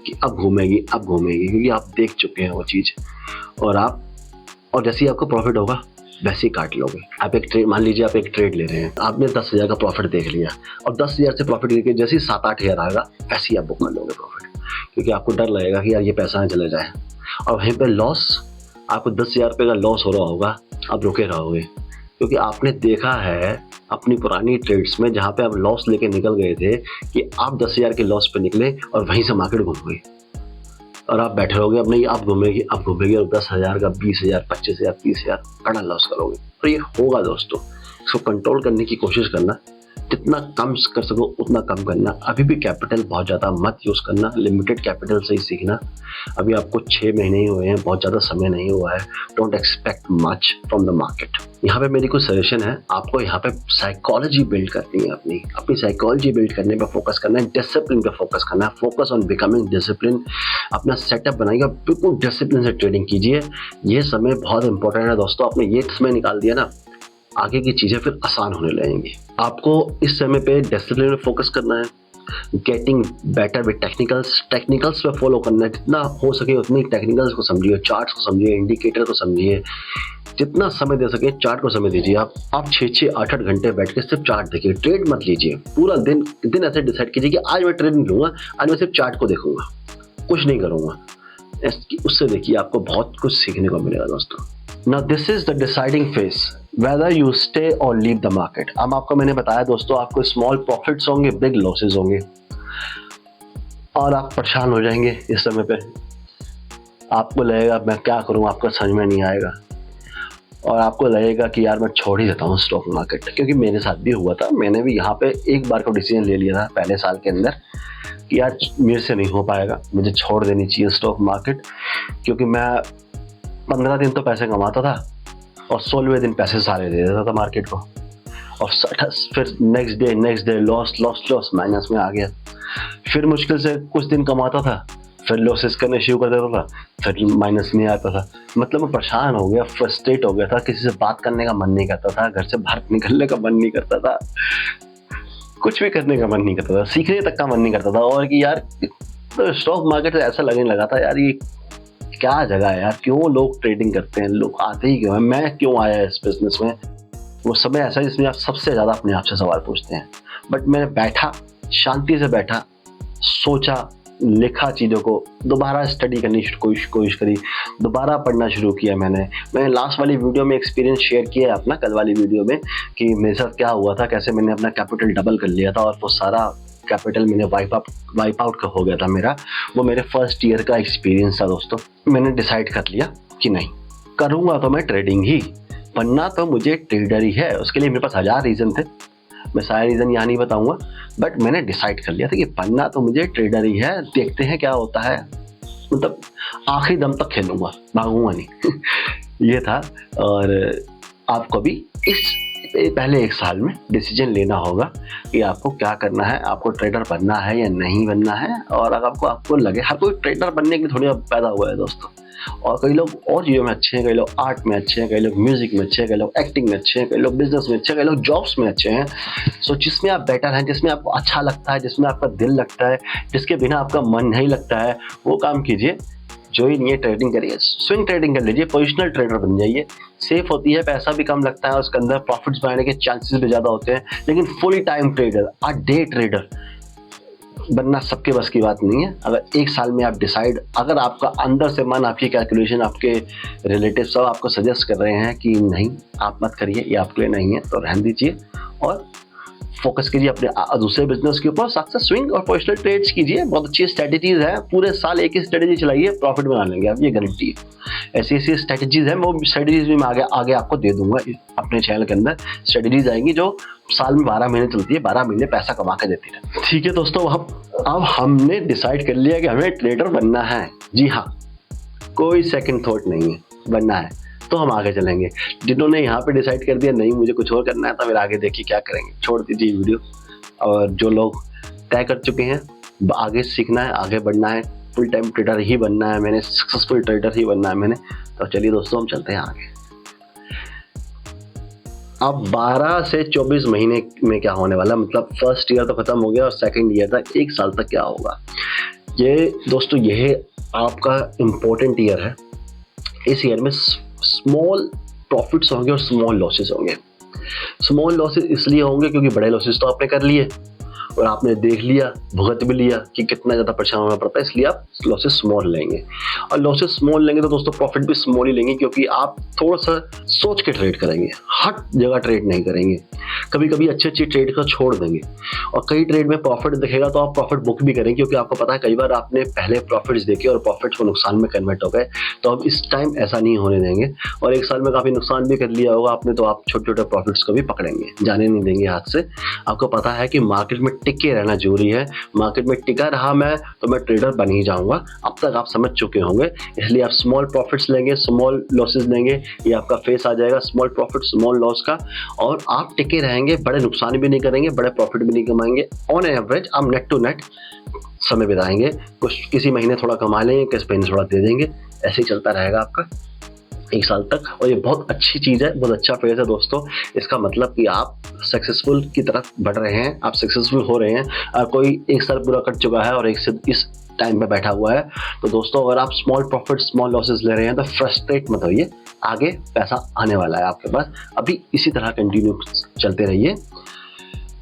कि अब घूमेगी, क्योंकि आप देख चुके हैं वो चीज़, और जैसे ही आपको प्रॉफिट होगा वैसे ही काट लोगे। आप एक ट्रेड, मान लीजिए आप एक ट्रेड ले रहे हैं, आपने 10,000 का प्रॉफिट देख लिया और 10,000 से प्रॉफिट लेके जैसे ही 7-8 हज़ार आएगा वैसे ही आप बुक कर लोगे प्रॉफिट, क्योंकि आपको डर लगेगा कि यार ये पैसा ना चले जाए। और वहीं पे लॉस, आपको 10,000 रुपये का लॉस हो रहा होगा, आप रुके रहोगे, क्योंकि आपने देखा है अपनी पुरानी ट्रेड्स में जहाँ पे आप लॉस लेके निकल गए थे कि आप 10,000 के लॉस पे निकले और वहीं से मार्केट घूम गई और आप बैठे रहोगे, अब नहीं आप घूमेगी और 10,000 का 20,000, 25,000, 30,000 बड़ा लॉस करोगे। तो ये होगा दोस्तों, इसको कंट्रोल करने की कोशिश करना, जितना कम कर सको उतना कम करना। अभी भी कैपिटल बहुत ज़्यादा मत यूज़ करना, लिमिटेड कैपिटल से ही सीखना। अभी आपको 6 महीने ही हुए हैं, बहुत ज़्यादा समय नहीं हुआ है। Don't expect much from the market. यहाँ पे मेरी कुछ सजेशन है, आपको यहाँ पे साइकोलॉजी बिल्ड करनी है, अपनी साइकोलॉजी बिल्ड करने पे फोकस करना है, डिसिप्लिन पे फोकस करना है, फोकस ऑन बिकमिंग डिसिप्लिन। अपना सेटअप बनाइए, बिल्कुल डिसिप्लिन से ट्रेडिंग कीजिए। ये समय बहुत इंपॉर्टेंट है दोस्तों, आपने ये समय निकाल दिया ना, आगे की चीज़ें फिर आसान होने लगेंगी। आपको इस समय पे डिसिप्लिन में फोकस करना है, गेटिंग बेटर विद टेक्निकल्स पे फॉलो करना है, जितना हो सके उतनी टेक्निकल्स को समझिए, चार्ट्स को समझिए, इंडिकेटर को समझिए, जितना समय दे सके चार्ट को समय दीजिए। आप 6-6, 8-8 घंटे बैठ के सिर्फ चार्ट देखिए, ट्रेड मत लीजिए। पूरा दिन ऐसे डिसाइड कीजिए कि आज मैं ट्रेड नहीं लूँगा, आज मैं सिर्फ चार्ट को देखूंगा, कुछ नहीं करूँगा। उससे देखिए आपको बहुत कुछ सीखने को मिलेगा दोस्तों। Now this is the deciding phase whether you stay or leave the market। अब आपको मैंने बताया दोस्तों, आपको स्मॉल प्रॉफिट्स होंगे, बिग लॉसेस होंगे और आप परेशान हो जाएंगे। इस समय पे आपको लगेगा मैं क्या करूं, आपको समझ में नहीं आएगा और आपको लगेगा कि यार मैं छोड़ ही देता हूं स्टॉक मार्केट। क्योंकि मेरे साथ भी हुआ था, मैंने भी यहाँ पे एक बार को डिसीजन ले लिया था पहले साल के अंदर कि यार मेरे से नहीं हो पाएगा, मुझे छोड़ देनी चाहिए स्टॉक मार्केट। क्योंकि मैं 15 दिन तो पैसे कमाता था और 16वें दिन पैसे सारे दे देता था मार्केट को, और फिर नेक्स्ट डे लॉस माइनस में आ गया। फिर मुश्किल से कुछ दिन कमाता था, फिर लॉसेस करने शुरू कर देता था, फिर माइनस में आता था। मतलब मैं परेशान हो गया, फ्रस्ट्रेट हो गया था, किसी से बात करने का मन नहीं करता था, घर से बाहर निकलने का मन नहीं करता था, कुछ भी करने का मन नहीं करता था, सीखने तक का मन नहीं करता था। और कि यार तो स्टॉक मार्केट से ऐसा लगने लगा था यार ये क्या जगह है यार, क्यों लोग ट्रेडिंग करते हैं, लोग आते ही क्यों हैं, मैं क्यों आया इस बिजनेस में। वो समय ऐसा है जिसमें आप सबसे ज़्यादा अपने आप से सवाल पूछते हैं। बट मैंने बैठा, शांति से बैठा, सोचा, लिखा, चीज़ों को दोबारा स्टडी करने की कोशिश करी, दोबारा पढ़ना शुरू किया। मैंने लास्ट वाली वीडियो में एक्सपीरियंस शेयर किया है अपना, कल वाली वीडियो में, कि मेरे साथ क्या हुआ था, कैसे मैंने अपना कैपिटल डबल कर लिया था और वो सारा कैपिटल मैंने वाइप आउट का हो गया था मेरा। वो मेरे फर्स्ट ईयर का एक्सपीरियंस था दोस्तों। मैंने डिसाइड कर लिया कि नहीं, करूँगा तो मैं ट्रेडिंग ही, बनना तो मुझे ट्रेडर ही है। उसके लिए मेरे पास 1000 रीज़न थे, मैं सारे रीज़न यहाँ नहीं बताऊँगा, बट मैंने डिसाइड कर लिया था कि बनना तो मुझे ट्रेडर ही है। देखते हैं क्या होता है, मतलब आखिरी दम तक खेलूँगा, भागूंगा नहीं। ये था। और आपको भी इस पहले 1 साल में डिसीजन लेना होगा कि आपको क्या करना है, आपको ट्रेडर बनना है या नहीं बनना है। और अगर आपको लगे, हर कोई ट्रेडर बनने के लिए थोड़ी पैदा हुआ है दोस्तों, और कई लोग और चीज़ों में अच्छे हैं, कई लोग आर्ट में अच्छे हैं, कई लोग म्यूजिक में अच्छे हैं, कई लोग एक्टिंग में अच्छे हैं, कई लोग बिजनेस में अच्छे हैं, कई लोग जॉब्स में अच्छे हैं। सो जिसमें आप बेटर हैं, जिसमें आपको अच्छा लगता है, जिसमें आपका दिल लगता है, जिसके बिना आपका मन नहीं लगता है, वो काम कीजिए। जो ही नहीं ट्रेडिंग करिए, स्विंग ट्रेडिंग कर लीजिए, पोजिशनल ट्रेडर बन जाइए। सेफ होती है, पैसा भी कम लगता है, उसके अंदर प्रॉफिट्स बनाने के चांसेस भी ज़्यादा होते हैं। लेकिन full time trader, day trader बनना सबके बस की बात नहीं है। अगर 1 साल में आप डिसाइड, अगर आपका अंदर से मन, आपकी कैलकुलेशन, आपके रिलेटिव सब आपको सजेस्ट कर रहे हैं कि नहीं आप मत करिए, ये आपके लिए नहीं है, तो रहने दीजिए और फोकस कीजिए अपने दूसरे बिजनेस के ऊपर, साथ साथ स्विंग और पोजिशनल ट्रेड्स कीजिए। बहुत अच्छी स्ट्रेटेजीज है, पूरे साल एक ही स्ट्रेटेजी चलाइए, प्रॉफिट बना लेंगे आप, ये गारंटी है। ऐसी ऐसी स्ट्रेटेजीज है, वो स्ट्रेटेजीज भी मैं आगे आपको दे दूंगा अपने चैनल के अंदर। स्ट्रेटेजीज आएंगी जो साल में 12 महीने चलती है, 12 महीने पैसा कमा के देती है। ठीक है दोस्तों, अब हमने डिसाइड कर लिया कि हमें ट्रेडर बनना है। जी हाँ, कोई सेकंड थॉट नहीं है, बनना है तो हम आगे चलेंगे। जिन्होंने यहाँ पे डिसाइड कर दिया नहीं मुझे कुछ और करना है, तो फिर आगे देखिए क्या करेंगे, छोड़ दीजिए वीडियो। और जो लोग तय कर चुके हैं आगे सीखना है, आगे बढ़ना है, फुल टाइम ट्रेडर ही बनना है मैंने, सक्सेसफुल ट्रेडर ही बनना है मैंने, तो चलिए दोस्तों हम चलते हैं आगे। अब 12 से 24 महीने में क्या होने वाला, मतलब फर्स्ट ईयर तो खत्म हो गया और सेकंड ईयर तक, 1 साल तक क्या होगा। ये दोस्तों यह आपका इम्पोर्टेंट ईयर है। इस ईयर में स्मॉल प्रॉफिट्स होंगे और स्मॉल लॉसेस होंगे। स्मॉल लॉसेस इसलिए होंगे क्योंकि बड़े लॉसेस तो आपने कर लिए और आपने देख लिया, भुगत भी लिया कि कितना ज़्यादा परेशान होना पड़ता है, इसलिए आप लॉसेस स्मॉल लेंगे। और लॉसेस स्मॉल लेंगे तो दोस्तों प्रॉफिट भी स्मॉल ही लेंगे, क्योंकि आप थोड़ा सा सोच के ट्रेड करेंगे, हट जगह ट्रेड नहीं करेंगे। कभी कभी अच्छी ट्रेड को छोड़ देंगे और कई ट्रेड में प्रॉफिट दिखेगा तो आप प्रॉफिट बुक भी करेंगे, क्योंकि आपको पता है कई बार आपने पहले प्रॉफिट्स देखे और प्रॉफिट्स को नुकसान में कन्वर्ट हो गए। तो अब इस टाइम ऐसा नहीं होने देंगे, और 1 साल में काफ़ी नुकसान भी कर लिया होगा आपने, तो आप छोटे छोटे प्रॉफिट्स को भी पकड़ेंगे, जाने नहीं देंगे हाथ से। आपको पता है कि मार्केट में टिके रहना जरूरी है। मार्केट में टिका रहा मैं तो मैं ट्रेडर बन ही जाऊंगा, अब तक आप समझ चुके होंगे। इसलिए आप स्मॉल प्रॉफिट्स लेंगे, स्मॉल लॉसेस लेंगे, ये आपका फेस आ जाएगा, स्मॉल प्रॉफिट स्मॉल लॉस का, और आप टिके रहेंगे, बड़े नुकसान भी नहीं करेंगे, बड़े प्रॉफिट भी नहीं कमाएंगे। ऑन एवरेज आप नेट टू नेट समय बिताएंगे, कुछ किसी महीने थोड़ा कमा लेंगे, किस महीने थोड़ा दे देंगे, ऐसे ही चलता रहेगा आपका 1 साल तक। और ये बहुत अच्छी चीज़ है, बहुत अच्छा फेज है दोस्तों। इसका मतलब कि आप सक्सेसफुल की तरफ बढ़ रहे हैं, आप सक्सेसफुल हो रहे हैं। कोई 1 साल पूरा कट चुका है और इस टाइम पे बैठा हुआ है, तो दोस्तों अगर आप स्मॉल प्रॉफिट स्मॉल लॉसेस ले रहे हैं तो फ्रस्ट्रेट मत होइए, आगे पैसा आने वाला है आपके पास। अभी इसी तरह कंटिन्यू चलते रहिए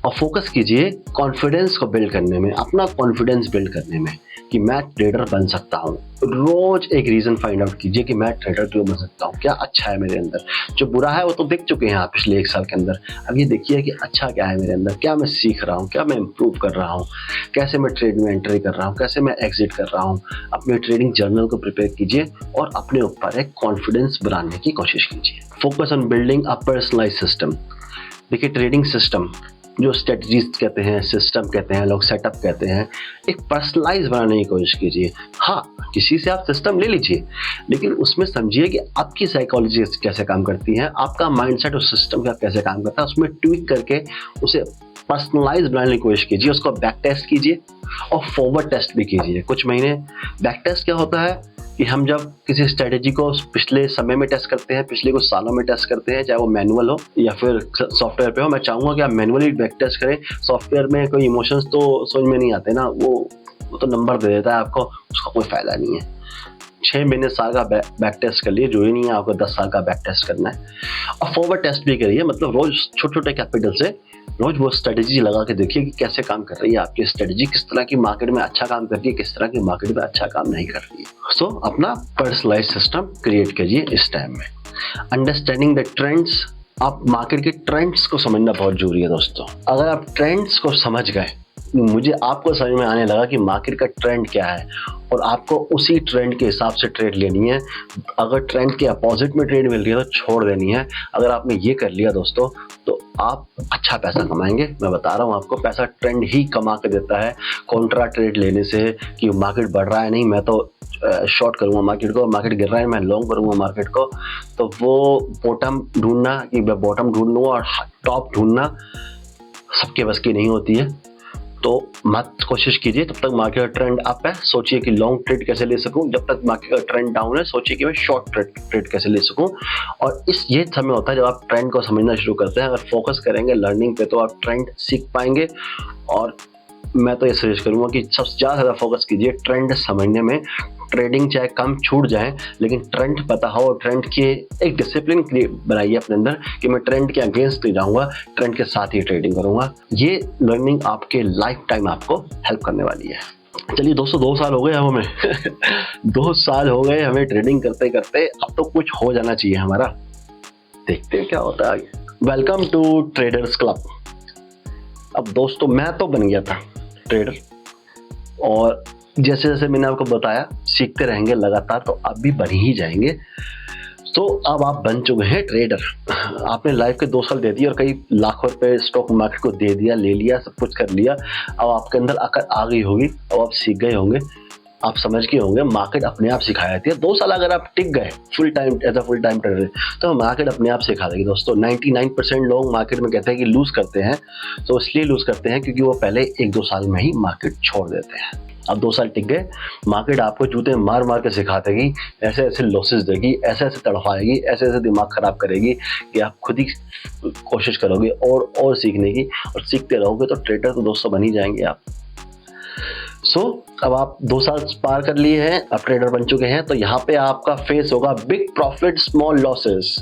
और फोकस कीजिए कॉन्फिडेंस को बिल्ड करने में, अपना कॉन्फिडेंस बिल्ड करने में कि मैं ट्रेडर बन सकता हूँ। रोज एक रीज़न फाइंड आउट कीजिए कि मैं ट्रेडर क्यों बन सकता हूँ, क्या अच्छा है मेरे अंदर। जो बुरा है वो तो देख चुके हैं आप पिछले 1 साल के अंदर, अब ये देखिए कि अच्छा क्या है मेरे अंदर, क्या मैं सीख रहा हूँ, क्या मैं इम्प्रूव कर रहा हूँ, कैसे मैं ट्रेड में एंट्री कर रहा हूँ, कैसे मैं एग्जिट कर रहा हूँ। अपने ट्रेडिंग जर्नल को प्रिपेयर कीजिए और अपने ऊपर एक कॉन्फिडेंस बनाने की कोशिश कीजिए। Focus on building a personalised system. देखिए ट्रेडिंग सिस्टम, जो स्ट्रेटजीज कहते हैं, सिस्टम कहते हैं, लोग सेटअप कहते हैं, एक पर्सनलाइज बनाने की कोशिश कीजिए। हाँ, किसी से आप सिस्टम ले लीजिए, लेकिन उसमें समझिए कि आपकी साइकोलॉजी कैसे काम करती है, आपका माइंडसेट उस सिस्टम का कैसे काम करता है, उसमें ट्वीक करके उसे पर्सनलाइज बनाने की कोशिश कीजिए। उसको बैक टेस्ट कीजिए और फॉरवर्ड टेस्ट भी कीजिए कुछ महीने। बैक टेस्ट क्या होता है कि हम जब किसी स्ट्रेटेजी को पिछले समय में टेस्ट करते हैं, पिछले कुछ सालों में टेस्ट करते हैं, चाहे वो मैनुअल हो या फिर सॉफ्टवेयर पे हो। मैं चाहूँगा कि आप मैनुअली बैक टेस्ट करें। सॉफ्टवेयर में कोई इमोशंस तो समझ में नहीं आते ना, वो तो नंबर दे देता है आपको, उसका कोई फ़ायदा नहीं है। 6 महीने साल का बैक टेस्ट कर लिए, जो ही नहीं है आपको 10 साल का बैक टेस्ट करना है। और फॉरवर्ड टेस्ट भी करिए, मतलब रोज छोटे छोटे कैपिटल से रोज वो स्ट्रेटेजी लगा के देखिए कि कैसे काम कर रही है आपकी स्ट्रेटेजी, किस तरह की मार्केट में अच्छा काम कर रही है, किस तरह की मार्केट में अच्छा काम नहीं कर रही है। सो अपना पर्सनलाइज सिस्टम क्रिएट करिए इस टाइम में। अंडरस्टैंडिंग द ट्रेंड्स, आप मार्केट के ट्रेंड्स को समझना बहुत जरूरी है दोस्तों। अगर आप ट्रेंड्स को समझ गए, मुझे आपको समझ में आने लगा कि मार्केट का ट्रेंड क्या है और आपको उसी ट्रेंड के हिसाब से ट्रेड लेनी है। अगर ट्रेंड के अपोजिट में ट्रेड मिल रही है तो छोड़ देनी है। अगर आपने ये कर लिया दोस्तों तो आप अच्छा पैसा कमाएंगे। मैं बता रहा हूँ आपको, पैसा ट्रेंड ही कमा के देता है। कॉन्ट्रा ट्रेड लेने से कि मार्केट बढ़ रहा है, नहीं मैं तो शॉर्ट करूँगा मार्केट को, मार्केट गिर रहा है मैं लॉन्ग करूँगा मार्केट को, तो वो बॉटम ढूंढना कि मैं बॉटम ढूंढ लूँगा और टॉप ढूंढना सबके बस की नहीं होती है। तो मत कोशिश कीजिए तब तक मार्केट का ट्रेंड अप है, सोचिए कि लॉन्ग ट्रेड कैसे ले सकूं। जब तक मार्केट का ट्रेंड डाउन है, सोचिए कि मैं शॉर्ट ट्रेड कैसे ले सकूं। और ये समय होता है जब आप ट्रेंड को समझना शुरू करते हैं। अगर फोकस करेंगे लर्निंग पे तो आप ट्रेंड सीख पाएंगे। और मैं तो ये सजेस्ट करूंगा कि सबसे ज़्यादा फोकस कीजिए ट्रेंड समझने में। ट्रेडिंग चाहे कम छूट जाए लेकिन ट्रेंड पता हो और ट्रेंड के एक डिसिप्लिन बनाइए अपने अंदर कि मैं ट्रेंड के अगेंस्ट नहीं जाऊंगा, ट्रेंड के साथ ही ट्रेडिंग करूंगा। ये लर्निंग आपके लाइफ टाइम आपको हेल्प करने वाली है। चलिए दोस्तों, 2 साल हो गए हमें 2 साल हो गए हमें ट्रेडिंग करते करते, अब तो कुछ हो जाना चाहिए हमारा। देखते हैं क्या होता है आगे। Welcome to traders club. अब दोस्तों मैं तो बन गया था ट्रेडर, और जैसे जैसे मैंने आपको बताया सीखते रहेंगे लगातार, तो आप भी बन ही जाएंगे। तो अब आप बन चुके हैं ट्रेडर। आपने लाइफ के 2 साल दे दिए और कई लाखों रुपए स्टॉक मार्केट को दे दिया, ले लिया, सब कुछ कर लिया। अब आपके अंदर अकल आ गई होगी, अब आप सीख गए होंगे, आप समझ गए होंगे मार्केट अपने आप सिखा देती है। 2 साल अगर आप टिक गए full time as a full time trader, तो मार्केट अपने आप सिखा देगी दोस्तों। 99% लोग मार्केट में कहते हैं कि लूज करते हैं, तो इसलिए लूज करते हैं क्योंकि वो पहले 1-2 साल में ही मार्केट छोड़ देते हैं। अब 2 साल टिक गए, मार्केट आपको जूते मार मार के सिखा देगी, ऐसे ऐसे लॉसेस देगी, ऐसे ऐसे तड़फाएगी, ऐसे ऐसे दिमाग खराब करेगी कि आप खुद ही कोशिश करोगे और सीखने की, और सीखते रहोगे तो ट्रेडर तो दोस्तों बन ही जाएंगे आप। अब आप 2 साल पार कर लिए हैं, अब ट्रेडर बन चुके हैं, तो यहाँ पे आपका फेस होगा बिग प्रॉफिट स्मॉल लॉसेस।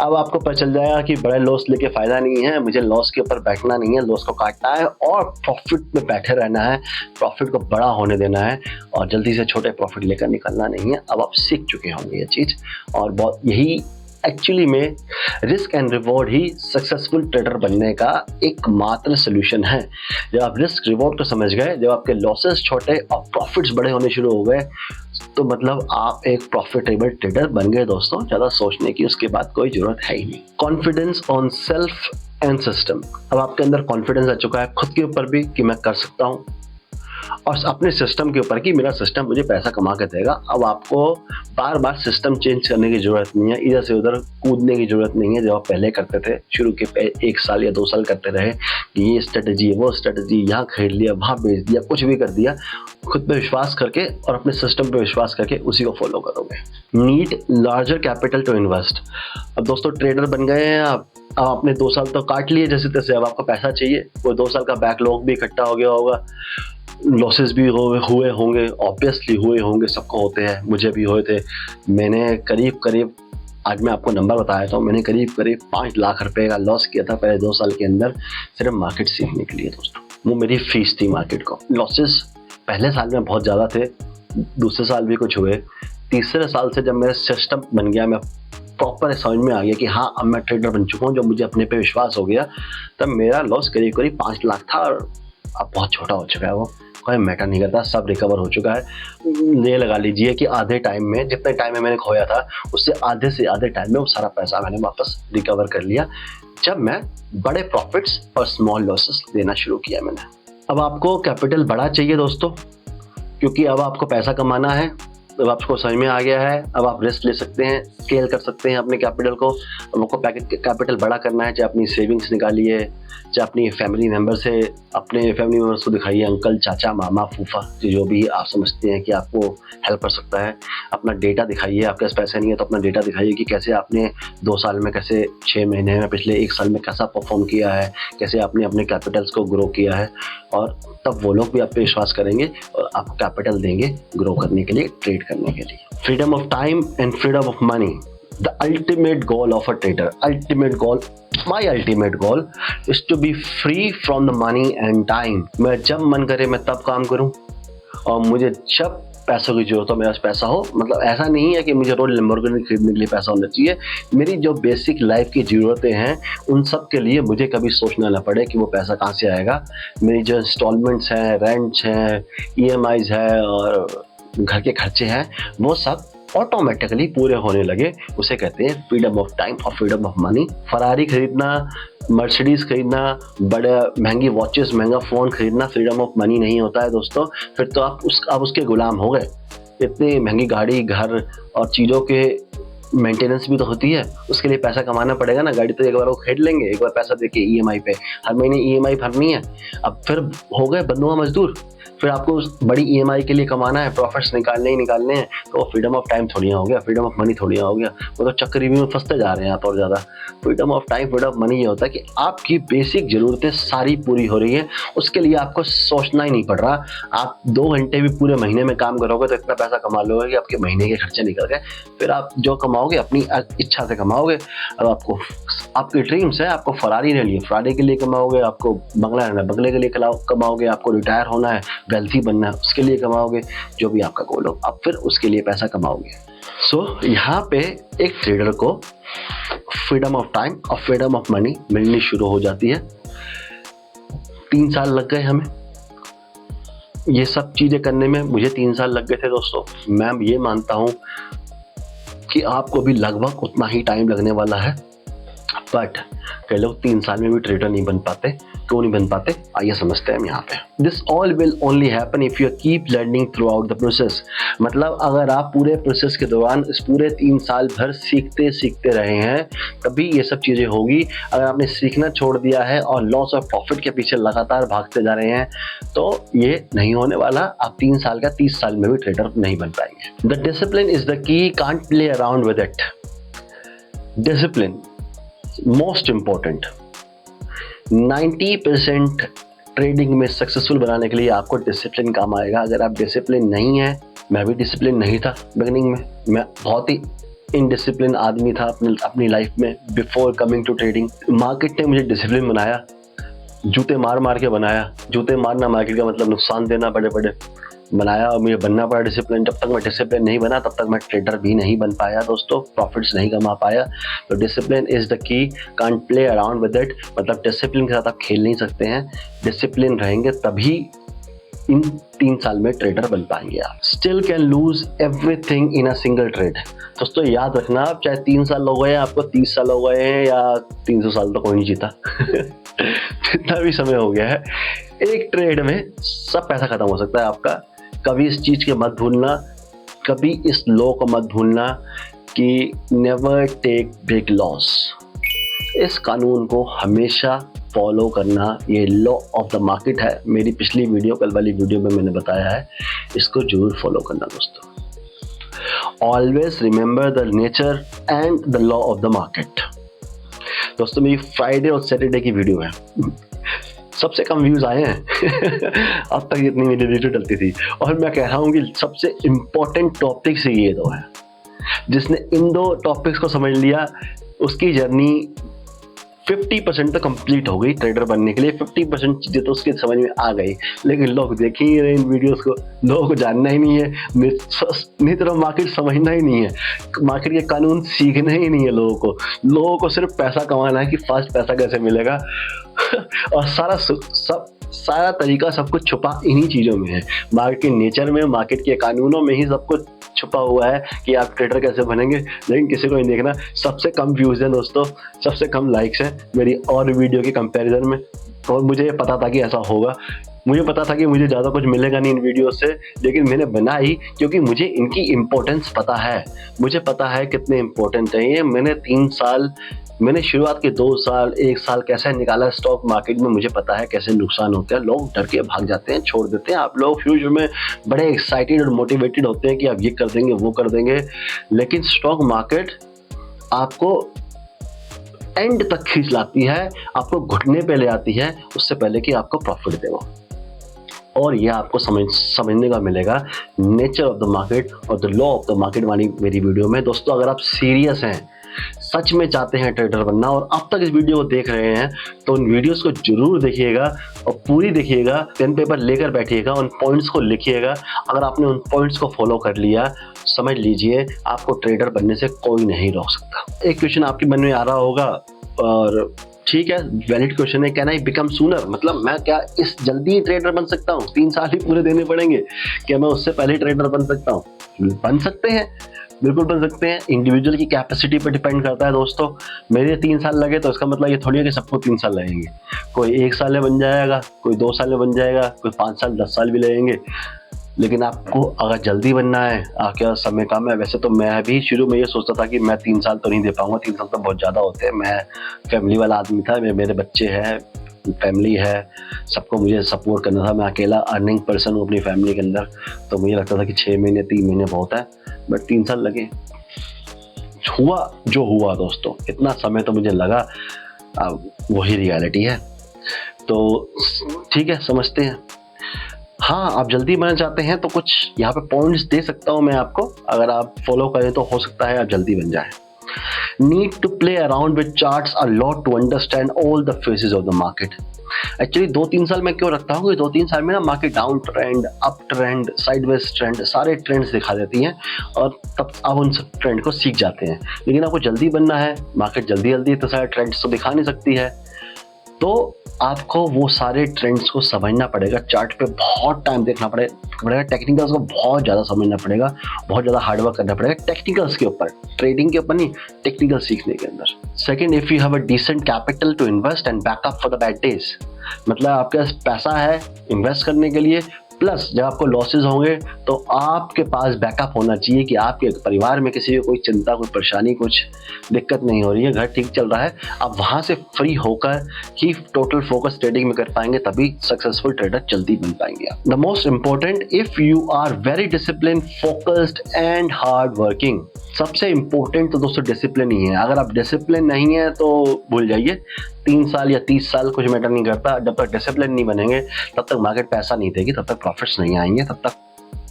अब आपको पता चल जाएगा कि बड़े लॉस लेके फायदा नहीं है, मुझे लॉस के ऊपर बैठना नहीं है, लॉस को काटना है और प्रॉफिट में बैठे रहना है, प्रॉफिट को बड़ा होने देना है और जल्दी से छोटे प्रॉफिट लेकर निकलना नहीं है। अब आप सीख चुके होंगे ये चीज़, और बहुत यही एक्चुअली में risk and reward he successful trader बनने का एकमात्र सोल्यूशन है। जब आप रिस्क रिवॉर्ड को समझ गए, जब आपके लॉसेस छोटे और प्रॉफिट्स बड़े होने शुरू हो गए, तो मतलब आप एक प्रॉफिटेबल ट्रेडर बन गए दोस्तों। ज़्यादा सोचने की उसके बाद कोई ज़रूरत है ही नहीं। Confidence on self and system. अब आपके अंदर कॉन्फिडेंस आ चुका है खुद के ऊपर भी कि मैं कर सकता हूँ, और अपने सिस्टम के ऊपर कि मेरा सिस्टम मुझे पैसा कमा के देगा। अब आपको बार बार सिस्टम चेंज करने की जरूरत नहीं है, इधर से उधर कूदने की जरूरत नहीं है। जब आप पहले करते थे, शुरू के 1 साल या 2 साल करते रहे कि ये स्ट्रेटजी वो स्ट्रेटजी, यहाँ खरीद लिया, वहाँ बेच दिया, कुछ भी कर दिया, खुद पे विश्वास करके और अपने सिस्टम पे विश्वास करके उसी को फॉलो करोगे। Need larger capital to invest. अब दोस्तों ट्रेडर बन गए हैं आप, आपने 2 साल तो काट लिए जैसे तैसे, अब आपको पैसा चाहिए। वो 2 साल का बैकलॉग भी इकट्ठा हो गया होगा, लॉसेस भी हुए होंगे, ऑब्वियसली हुए होंगे, सबको होते हैं, मुझे भी हुए थे। मैंने करीब आज मैं आपको नंबर बताया था, मैंने करीब 5 लाख रुपए का लॉस किया था पहले 2 साल के अंदर, सिर्फ मार्केट सीखने के लिए दोस्तों। वो मेरी फीस थी मार्केट को। लॉसेस पहले साल में बहुत ज़्यादा थे, दूसरे साल भी कुछ हुए, तीसरे साल से जब मेरा सिस्टम बन गया, मैं प्रॉपर समझ में आ गया कि हाँ अब मैं ट्रेडर बन चुका हूँ, जब मुझे अपने पे विश्वास हो गया, तब मेरा लॉस करीब 5 लाख था और अब बहुत छोटा हो चुका है। वो कोई मैटर नहीं करता, सब रिकवर हो चुका है। ये लगा लीजिए कि आधे टाइम में, जितने टाइम में मैंने खोया था उससे आधे से आधे टाइम में वो सारा पैसा मैंने वापस रिकवर कर लिया, जब मैं बड़े प्रॉफिट्स और स्मॉल लॉसेस देना शुरू किया मैंने। अब आपको कैपिटल बड़ा चाहिए दोस्तों, क्योंकि अब आपको पैसा कमाना है, अब आपको समझ में आ गया है, अब आप रिस्क ले सकते हैं, स्केल कर सकते हैं अपने कैपिटल को। अब आपको कैपिटल बड़ा करना है, चाहे अपनी सेविंग्स निकालिए, चाहे अपनी फैमिली मेम्बर से, अपने फैमिली मेम्बर्स को दिखाइए, अंकल, चाचा, मामा, फूफा, जो भी आप समझते हैं कि आपको हेल्प कर सकता है। अपना डेटा दिखाइए, आपके पास पैसे नहीं है तो अपना डेटा दिखाइए कि कैसे आपने 2 साल में, कैसे 6 महीने में, पिछले 1 साल में कैसा परफॉर्म किया है, कैसे आपने अपने कैपिटल्स को ग्रो किया है, और तब वो लोग भी आप पे विश्वास करेंगे और आपको कैपिटल देंगे ग्रो करने के लिए, ट्रेड करने के लिए। Freedom of time and freedom of money, the ultimate goal of a trader. Ultimate goal, my ultimate goal is to be free from the money and time. मैं जब मन करे मैं तब काम करूं, और मुझे जब पैसों की जरूरत हो मेरे पास पैसा हो। मतलब ऐसा नहीं है कि मुझे रोज लैम्बोर्गिनी खरीदने के लिए पैसा होना चाहिए। मेरी जो बेसिक लाइफ की ज़रूरतें हैं उन सब के लिए मुझे कभी सोचना ना पड़े कि वो पैसा कहाँ से आएगा। मेरी जो इंस्टॉलमेंट्स हैं, रेंट्स हैं, EMIs है और घर के खर्चे हैं, वो सब ऑटोमेटिकली पूरे होने लगे। उसे कहते हैं फ्रीडम ऑफ टाइम और फ्रीडम ऑफ मनी। फरारी खरीदना, मर्सिडीज खरीदना, बड़े महंगी वॉचेस, महंगा फ़ोन खरीदना फ्रीडम ऑफ मनी नहीं होता है दोस्तों। फिर तो आप उसके गुलाम हो गए। इतनी महंगी गाड़ी, घर और चीज़ों के मेंटेनेंस भी तो होती है, उसके लिए पैसा कमाना पड़ेगा ना। गाड़ी तो एक बार वो खरीद लेंगे, एक बार पैसा देके EMI पे, हर महीने EMI भरनी है। अब फिर हो गए बंधुआ मजदूर, फिर आपको उस बड़ी EMI के लिए कमाना है, प्रॉफिट्स निकालने हैं, तो फ्रीडम ऑफ टाइम थोड़ी हो गया, फ्रीडम ऑफ मनी थोड़ी हो गया। वो तो चक्करी में फंसते जा रहे हैं आप और ज़्यादा। Freedom of time, freedom of money ये होता है कि आपकी बेसिक ज़रूरतें सारी पूरी हो रही हैं, उसके लिए आपको सोचना ही नहीं पड़ रहा। आप 2 घंटे भी पूरे महीने में काम करोगे तो इतना पैसा कमा लोगे कि आपके महीने के खर्चे निकल गए। फिर आप जो कमाओगे अपनी इच्छा से कमाओगे। अब आपको आपकी ड्रीम्स है, आपको फरारी लेनी है, फरारी के लिए कमाओगे, आपको बंगला लेना है, बंगले के लिए कमाओगे, आपको रिटायर होना है, वेल्थी बनना है, उसके लिए कमाओगे। जो भी आपका गोल हो आप फिर उसके लिए पैसा कमाओगे। सो यहाँ पे एक ट्रेडर को फ्रीडम ऑफ टाइम और फ्रीडम ऑफ मनी मिलनी शुरू हो जाती है। 3 साल लग गए हमें ये सब चीज़ें करने में। मुझे 3 साल लग गए थे दोस्तों। मैं ये मानता हूँ कि आपको भी लगभग उतना ही टाइम लगने वाला है। बट कई लोग 3 साल में भी ट्रेडर नहीं बन पाते। क्यों नहीं बन पाते, आइए समझते हैं हम यहाँ पे। This all will only happen if you keep learning through out the process. मतलब अगर आप पूरे प्रोसेस के दौरान इस पूरे 3 साल भर सीखते रहे हैं तभी ये सब चीज़ें होगी। अगर आपने सीखना छोड़ दिया है और लॉस ऑफ प्रॉफिट के पीछे लगातार भागते जा रहे हैं तो ये नहीं होने वाला। आप 3 साल का 30 साल में भी ट्रेडर नहीं बन पाएंगे। The discipline is the key, can't play around with it. Discipline most important. 90% trading में सक्सेसफुल बनाने के लिए आपको डिसिप्लिन काम आएगा। अगर आप डिसिप्लिन नहीं है, मैं भी डिसिप्लिन नहीं था बिगिनिंग में, मैं बहुत ही इनडिसिप्लिन आदमी था अपनी लाइफ में before coming to trading. Market ने मुझे डिसिप्लिन बनाया, जूते मार के बनाया। जूते मारना मार्केट का मतलब नुकसान देना बड़े बड़े बनाया और मुझे बनना पड़ा डिसिप्लिन। जब तक मैं डिसिप्लिन नहीं बना तब तक मैं ट्रेडर भी नहीं बन पाया दोस्तों, प्रॉफिट्स नहीं कमा पाया। तो discipline is the key, can't play around with it. मतलब डिसिप्लिन के साथ आप खेल नहीं सकते हैं। डिसिप्लिन रहेंगे तभी इन 3 साल में ट्रेडर बन पाएंगे आप। Still can lose everything in a single trade. दोस्तों याद रखना, आप चाहे 3 साल हो गए हैं, आपको 30 साल हो गए हैं या 300 साल तो कोई नहीं जीता जितना भी समय हो गया है, एक ट्रेड में सब पैसा खत्म हो सकता है आपका। कभी इस चीज़ के मत भूलना, कभी इस लॉ को मत भूलना कि नेवर टेक बिग लॉस। इस कानून को हमेशा फॉलो करना, ये लॉ ऑफ द मार्केट है। मेरी पिछली वीडियो, कल वाली वीडियो में मैंने बताया है, इसको जरूर फॉलो करना दोस्तों। Always remember the nature and the law of the market. दोस्तों मेरी फ्राइडे और सैटरडे की वीडियो है, सबसे कम व्यूज आए हैं अब तक जितनी मेरी वीडियो डलती थी। और मैं कह रहा हूँ कि सबसे इम्पोर्टेंट टॉपिक्स ये 2 हैं। जिसने इन 2 टॉपिक्स को समझ लिया उसकी जर्नी 50% तो कंप्लीट हो गई ट्रेडर बनने के लिए। 50% चीज़ें तो उसके समझ में आ गई, लेकिन लोग देख ही रहे इन वीडियोस को, लोगों को जानना ही नहीं है, नहीं तो मार्केट समझना ही नहीं है, मार्केट के कानून सीखना ही नहीं है लोगों को सिर्फ पैसा कमाना है कि फास्ट पैसा कैसे मिलेगा और सारा तरीका सब कुछ छुपा इन्हीं चीज़ों में है। मार्केट के नेचर में, मार्केट के कानूनों में ही सब कुछ छुपा हुआ है कि आप ट्रेडर कैसे बनेंगे। लेकिन किसी को नहीं देखना। सबसे कम व्यूज़ हैं दोस्तों, सबसे कम लाइक्स हैं मेरी और वीडियो के कंपैरिजन में। और मुझे पता था कि ऐसा होगा, मुझे पता था कि मुझे ज़्यादा कुछ मिलेगा नहीं इन वीडियो से, लेकिन मैंने बनाई क्योंकि मुझे इनकी इम्पोर्टेंस पता है। मुझे पता है कितने इम्पोर्टेंट है ये। मैंने 3 साल, मैंने शुरुआत के 2 साल, 1 साल कैसे निकाला स्टॉक मार्केट में, मुझे पता है कैसे नुकसान होते हैं। लोग डर के भाग जाते हैं, छोड़ देते हैं। आप लोग फ्यूचर में बड़े एक्साइटेड और मोटिवेटेड होते हैं कि आप ये कर देंगे, वो कर देंगे, लेकिन स्टॉक मार्केट आपको एंड तक खींच लाती है, आपको घुटने पे ले आती है उससे पहले कि आपको प्रॉफिट दे वो। और यह आपको समझने का मिलेगा नेचर ऑफ द मार्केट और the law of the market वाली मेरी वीडियो में। दोस्तों अगर आप सीरियस हैं, सच में चाहते हैं ट्रेडर बनना और अब तक इस वीडियो को देख रहे हैं तो उन वीडियोस को जरूर देखिएगा और पूरी देखिएगा। पेन पेपर लेकर बैठिएगा, उन पॉइंट्स को लिखिएगा। अगर आपने उन पॉइंट्स को फॉलो कर लिया, समझ लीजिए आपको ट्रेडर बनने से कोई नहीं रोक सकता। एक क्वेश्चन आपके मन में आ रहा होगा, और ठीक है, वैलिड क्वेश्चन है, कैन आई बिकम सूनर? मतलब मैं क्या इस जल्दी ट्रेडर बन सकता हूँ? 3 साल ही पूरे देने पड़ेंगे, क्या मैं उससे पहले ट्रेडर बन सकता हूँ? बन सकते हैं, बिल्कुल बन सकते हैं। इंडिविजुअल की कैपेसिटी पर डिपेंड करता है दोस्तों। मेरे 3 साल लगे तो इसका मतलब ये थोड़ी है कि सबको 3 साल लगेंगे। कोई 1 साल में बन जाएगा, कोई 2 साल में बन जाएगा, कोई 5 साल 10 साल भी लगेंगे। लेकिन आपको अगर जल्दी बनना है, आपके समय कम है। वैसे तो मैं भी शुरू में ये सोचता था कि मैं 3 साल तो नहीं दे पाऊंगा, 3 साल तो बहुत ज़्यादा होते हैं। मैं फैमिली वाला आदमी था, मेरे बच्चे हैं, फैमिली है, सबको मुझे सपोर्ट करना था। मैं अकेला अर्निंग पर्सन हूँ अपनी फैमिली के अंदर, तो मुझे लगता था कि 6 महीने 3 महीने बहुत है, बट 3 साल लगे। हुआ जो हुआ दोस्तों, इतना समय तो मुझे लगा, वही रियलिटी है। तो ठीक है, समझते हैं। हाँ, आप जल्दी बनना चाहते हैं तो कुछ यहाँ पे पॉइंट्स दे सकता हूँ मैं आपको, अगर आप फॉलो करें तो हो सकता है आप जल्दी बन जाएं। Need to play around with charts a lot to understand all the phases of the market. Actually 2-3 साल मैं क्यों रखता हूँ कि 2-3 साल में ना market down trend, up trend, sideways trend, सारे ट्रेंड्स दिखा देती हैं और तब आप उन सब ट्रेंड को सीख जाते हैं। लेकिन आपको जल्दी बनना है, मार्केट जल्दी तो सारे ट्रेंड्स तो दिखा नहीं सकती है। तो आपको वो सारे ट्रेंड्स को समझना पड़ेगा, चार्ट पे बहुत टाइम देखना पड़ेगा, टेक्निकल्स को बहुत ज़्यादा समझना पड़ेगा, बहुत ज़्यादा हार्डवर्क करना पड़ेगा टेक्निकल्स के ऊपर, ट्रेडिंग के ऊपर नहीं, टेक्निकल सीखने के अंदर। Second, if you have a decent capital to invest and backup for the bad days, मतलब आपके पास पैसा है इन्वेस्ट करने के लिए, प्लस जब आपको लॉसेज होंगे तो आपके पास बैकअप होना चाहिए कि आपके परिवार में किसी को कोई चिंता, कोई परेशानी, कुछ दिक्कत नहीं हो रही है, घर ठीक चल रहा है, आप वहाँ से फ्री होकर ही टोटल फोकस ट्रेडिंग में कर पाएंगे, तभी सक्सेसफुल ट्रेडर जल्दी बन पाएंगे। The most important, if you are very discipline, focused and hard working, सबसे इंपॉर्टेंट तो दोस्तों डिसिप्लिन ही है। अगर आप डिसिप्लिन नहीं है तो भूल जाइए, 3 साल या 30 साल कुछ मैटर नहीं करता। जब तक डिसिप्लिन नहीं बनेंगे तब तक मार्केट पैसा नहीं देगी, तब तक प्रॉफिट्स नहीं आएंगे, तब तक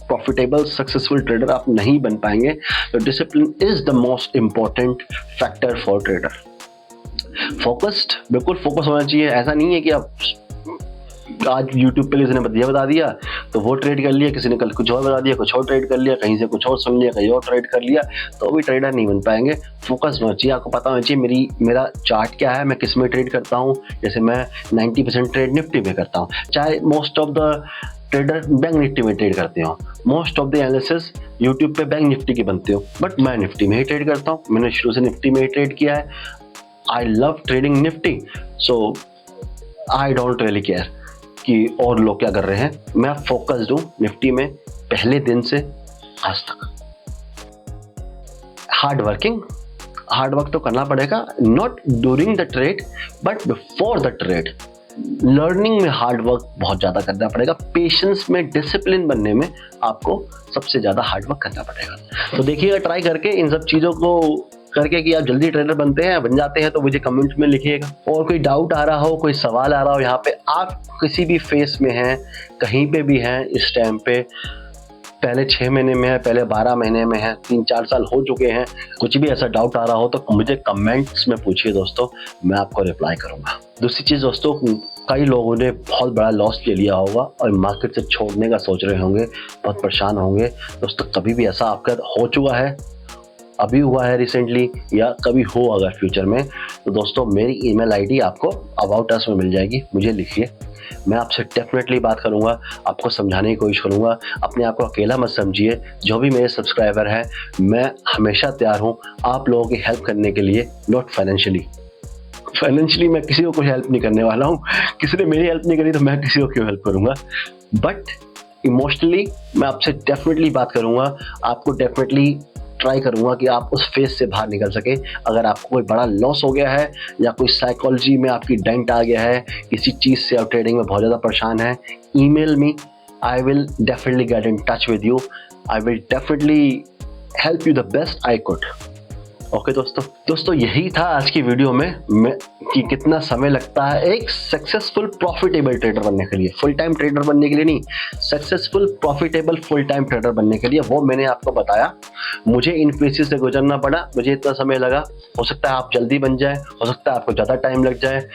प्रॉफिटेबल सक्सेसफुल ट्रेडर आप नहीं बन पाएंगे। तो discipline is the most important factor for trader. Focused, बिल्कुल फोकस होना चाहिए। ऐसा नहीं है कि आप आज YouTube पे किसी ने बता दिया तो वो ट्रेड कर लिया, किसी ने कल कुछ और बता दिया, कुछ और ट्रेड कर लिया, कहीं से कुछ और सुन लिया, कहीं और ट्रेड कर लिया, तो भी ट्रेडर नहीं बन पाएंगे। फोकस होना चाहिए, आपको पता होना चाहिए मेरा चार्ट क्या है, मैं किस में ट्रेड करता हूँ। जैसे मैं 90% ट्रेड निफ्टी में करता हूँ, चाहे most of the trader bank Nifty में ट्रेड करते हो, most of the analysis YouTube पे बैंक निफ्टी की बनते हो, बट मैं निफ्टी में ही ट्रेड करता हूँ। मैंने शुरू से निफ्टी में ही ट्रेड किया है। I love trading Nifty, so I don't really care कि और लोग क्या कर रहे हैं। मैं फोकस्ड हूँ निफ्टी में पहले दिन से आज तक। हार्ड वर्क तो करना पड़ेगा, not during the trade but before the trade. Learning में हार्ड वर्क बहुत ज़्यादा करना पड़ेगा। पेशेंस में, डिसिप्लिन बनने में आपको सबसे ज़्यादा हार्ड वर्क करना पड़ेगा। तो देखिएगा ट्राई करके इन सब चीज़ों को करके कि आप जल्दी ट्रेडर बन जाते हैं, तो मुझे कमेंट में लिखिएगा। और कोई डाउट आ रहा हो, कोई सवाल आ रहा हो, यहाँ पे आप किसी भी फेस में हैं, कहीं पे भी हैं इस टाइम पे, पहले 6 महीने में है, पहले 12 महीने में है, 3-4 साल हो चुके हैं, कुछ भी ऐसा डाउट आ रहा हो तो मुझे कमेंट्स में पूछिए दोस्तों, मैं आपको रिप्लाई करूंगा। दूसरी चीज़ दोस्तों, कई लोगों ने बहुत बड़ा लॉस ले लिया होगा और मार्केट से छोड़ने का सोच रहे होंगे, बहुत परेशान होंगे। दोस्तों कभी भी ऐसा आपका हो चुका है, अभी हुआ है रिसेंटली, या कभी हो अगर फ्यूचर में, तो दोस्तों मेरी ईमेल आईडी आपको अबाउट अस में मिल जाएगी, मुझे लिखिए। मैं आपसे डेफिनेटली बात करूंगा, आपको समझाने की कोशिश करूंगा। अपने आप को अकेला मत समझिए। जो भी मेरे सब्सक्राइबर हैं, मैं हमेशा तैयार हूं आप लोगों की हेल्प करने के लिए। नॉट फाइनेंशियली मैं किसी को कोई हेल्प नहीं करने वाला हूँ। किसी ने मेरी हेल्प नहीं करी तो मैं किसी को क्यों हेल्प करूँगा। बट इमोशनली मैं आपसे डेफिनेटली बात करूँगा, आपको डेफिनेटली ट्राई करूंगा कि आप उस फेज से बाहर निकल सके। अगर आपको कोई बड़ा लॉस हो गया है या कोई साइकोलॉजी में आपकी डेंट आ गया है, किसी चीज़ से आप ट्रेडिंग में बहुत ज़्यादा परेशान है, email me, I will definitely get in touch with you, I will definitely help you the best I could. Okay दोस्तों यही था आज की वीडियो में कि कितना समय लगता है एक सक्सेसफुल प्रॉफिटेबल ट्रेडर बनने के लिए। फुल टाइम ट्रेडर बनने के लिए नहीं, successful profitable full time trader बनने के लिए, वो मैंने आपको बताया। मुझे इन फेसेस से गुजरना पड़ा, मुझे इतना समय लगा। हो सकता है आप जल्दी बन जाए, हो सकता है आपको ज़्यादा टाइम लग जाए,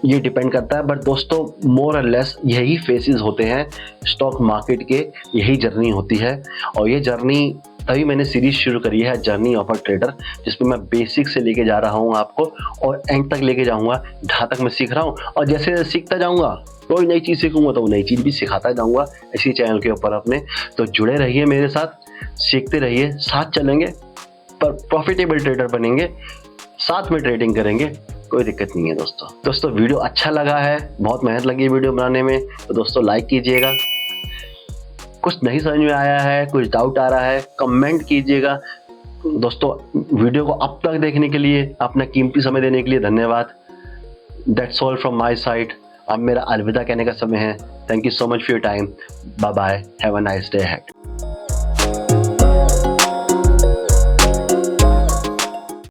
ये डिपेंड करता है। बट दोस्तों मोर और लेस यही फेसेस होते हैं स्टॉक मार्केट के, यही जर्नी होती है। और ये जर्नी तभी मैंने सीरीज शुरू करी है, जर्नी ऑफ अ ट्रेडर, जिसमें मैं बेसिक से लेके जा रहा हूँ आपको और एंड तक लेके जाऊँगा, जहाँ तक मैं सीख रहा हूँ। और जैसे सीखता जाऊँगा, कोई नई चीज़ सीखूंगा तो वो नई चीज़ भी सिखाता जाऊँगा इसी चैनल के ऊपर अपने। तो जुड़े रहिए मेरे साथ, सीखते रहिए, साथ चलेंगे, पर प्रॉफिटेबल ट्रेडर बनेंगे, साथ में ट्रेडिंग करेंगे, कोई दिक्कत नहीं है दोस्तों वीडियो अच्छा लगा है, बहुत मेहनत लगी वीडियो बनाने में, तो दोस्तों लाइक कीजिएगा। कुछ नहीं समझ में आया है, कुछ डाउट आ रहा है, कमेंट कीजिएगा। दोस्तों वीडियो को अब तक देखने के लिए, अपना कीमती समय देने के लिए धन्यवाद। That's all from my side. अब मेरा अलविदा कहने का समय है। Thank you so much for your time. Bye bye, have a nice day ahead.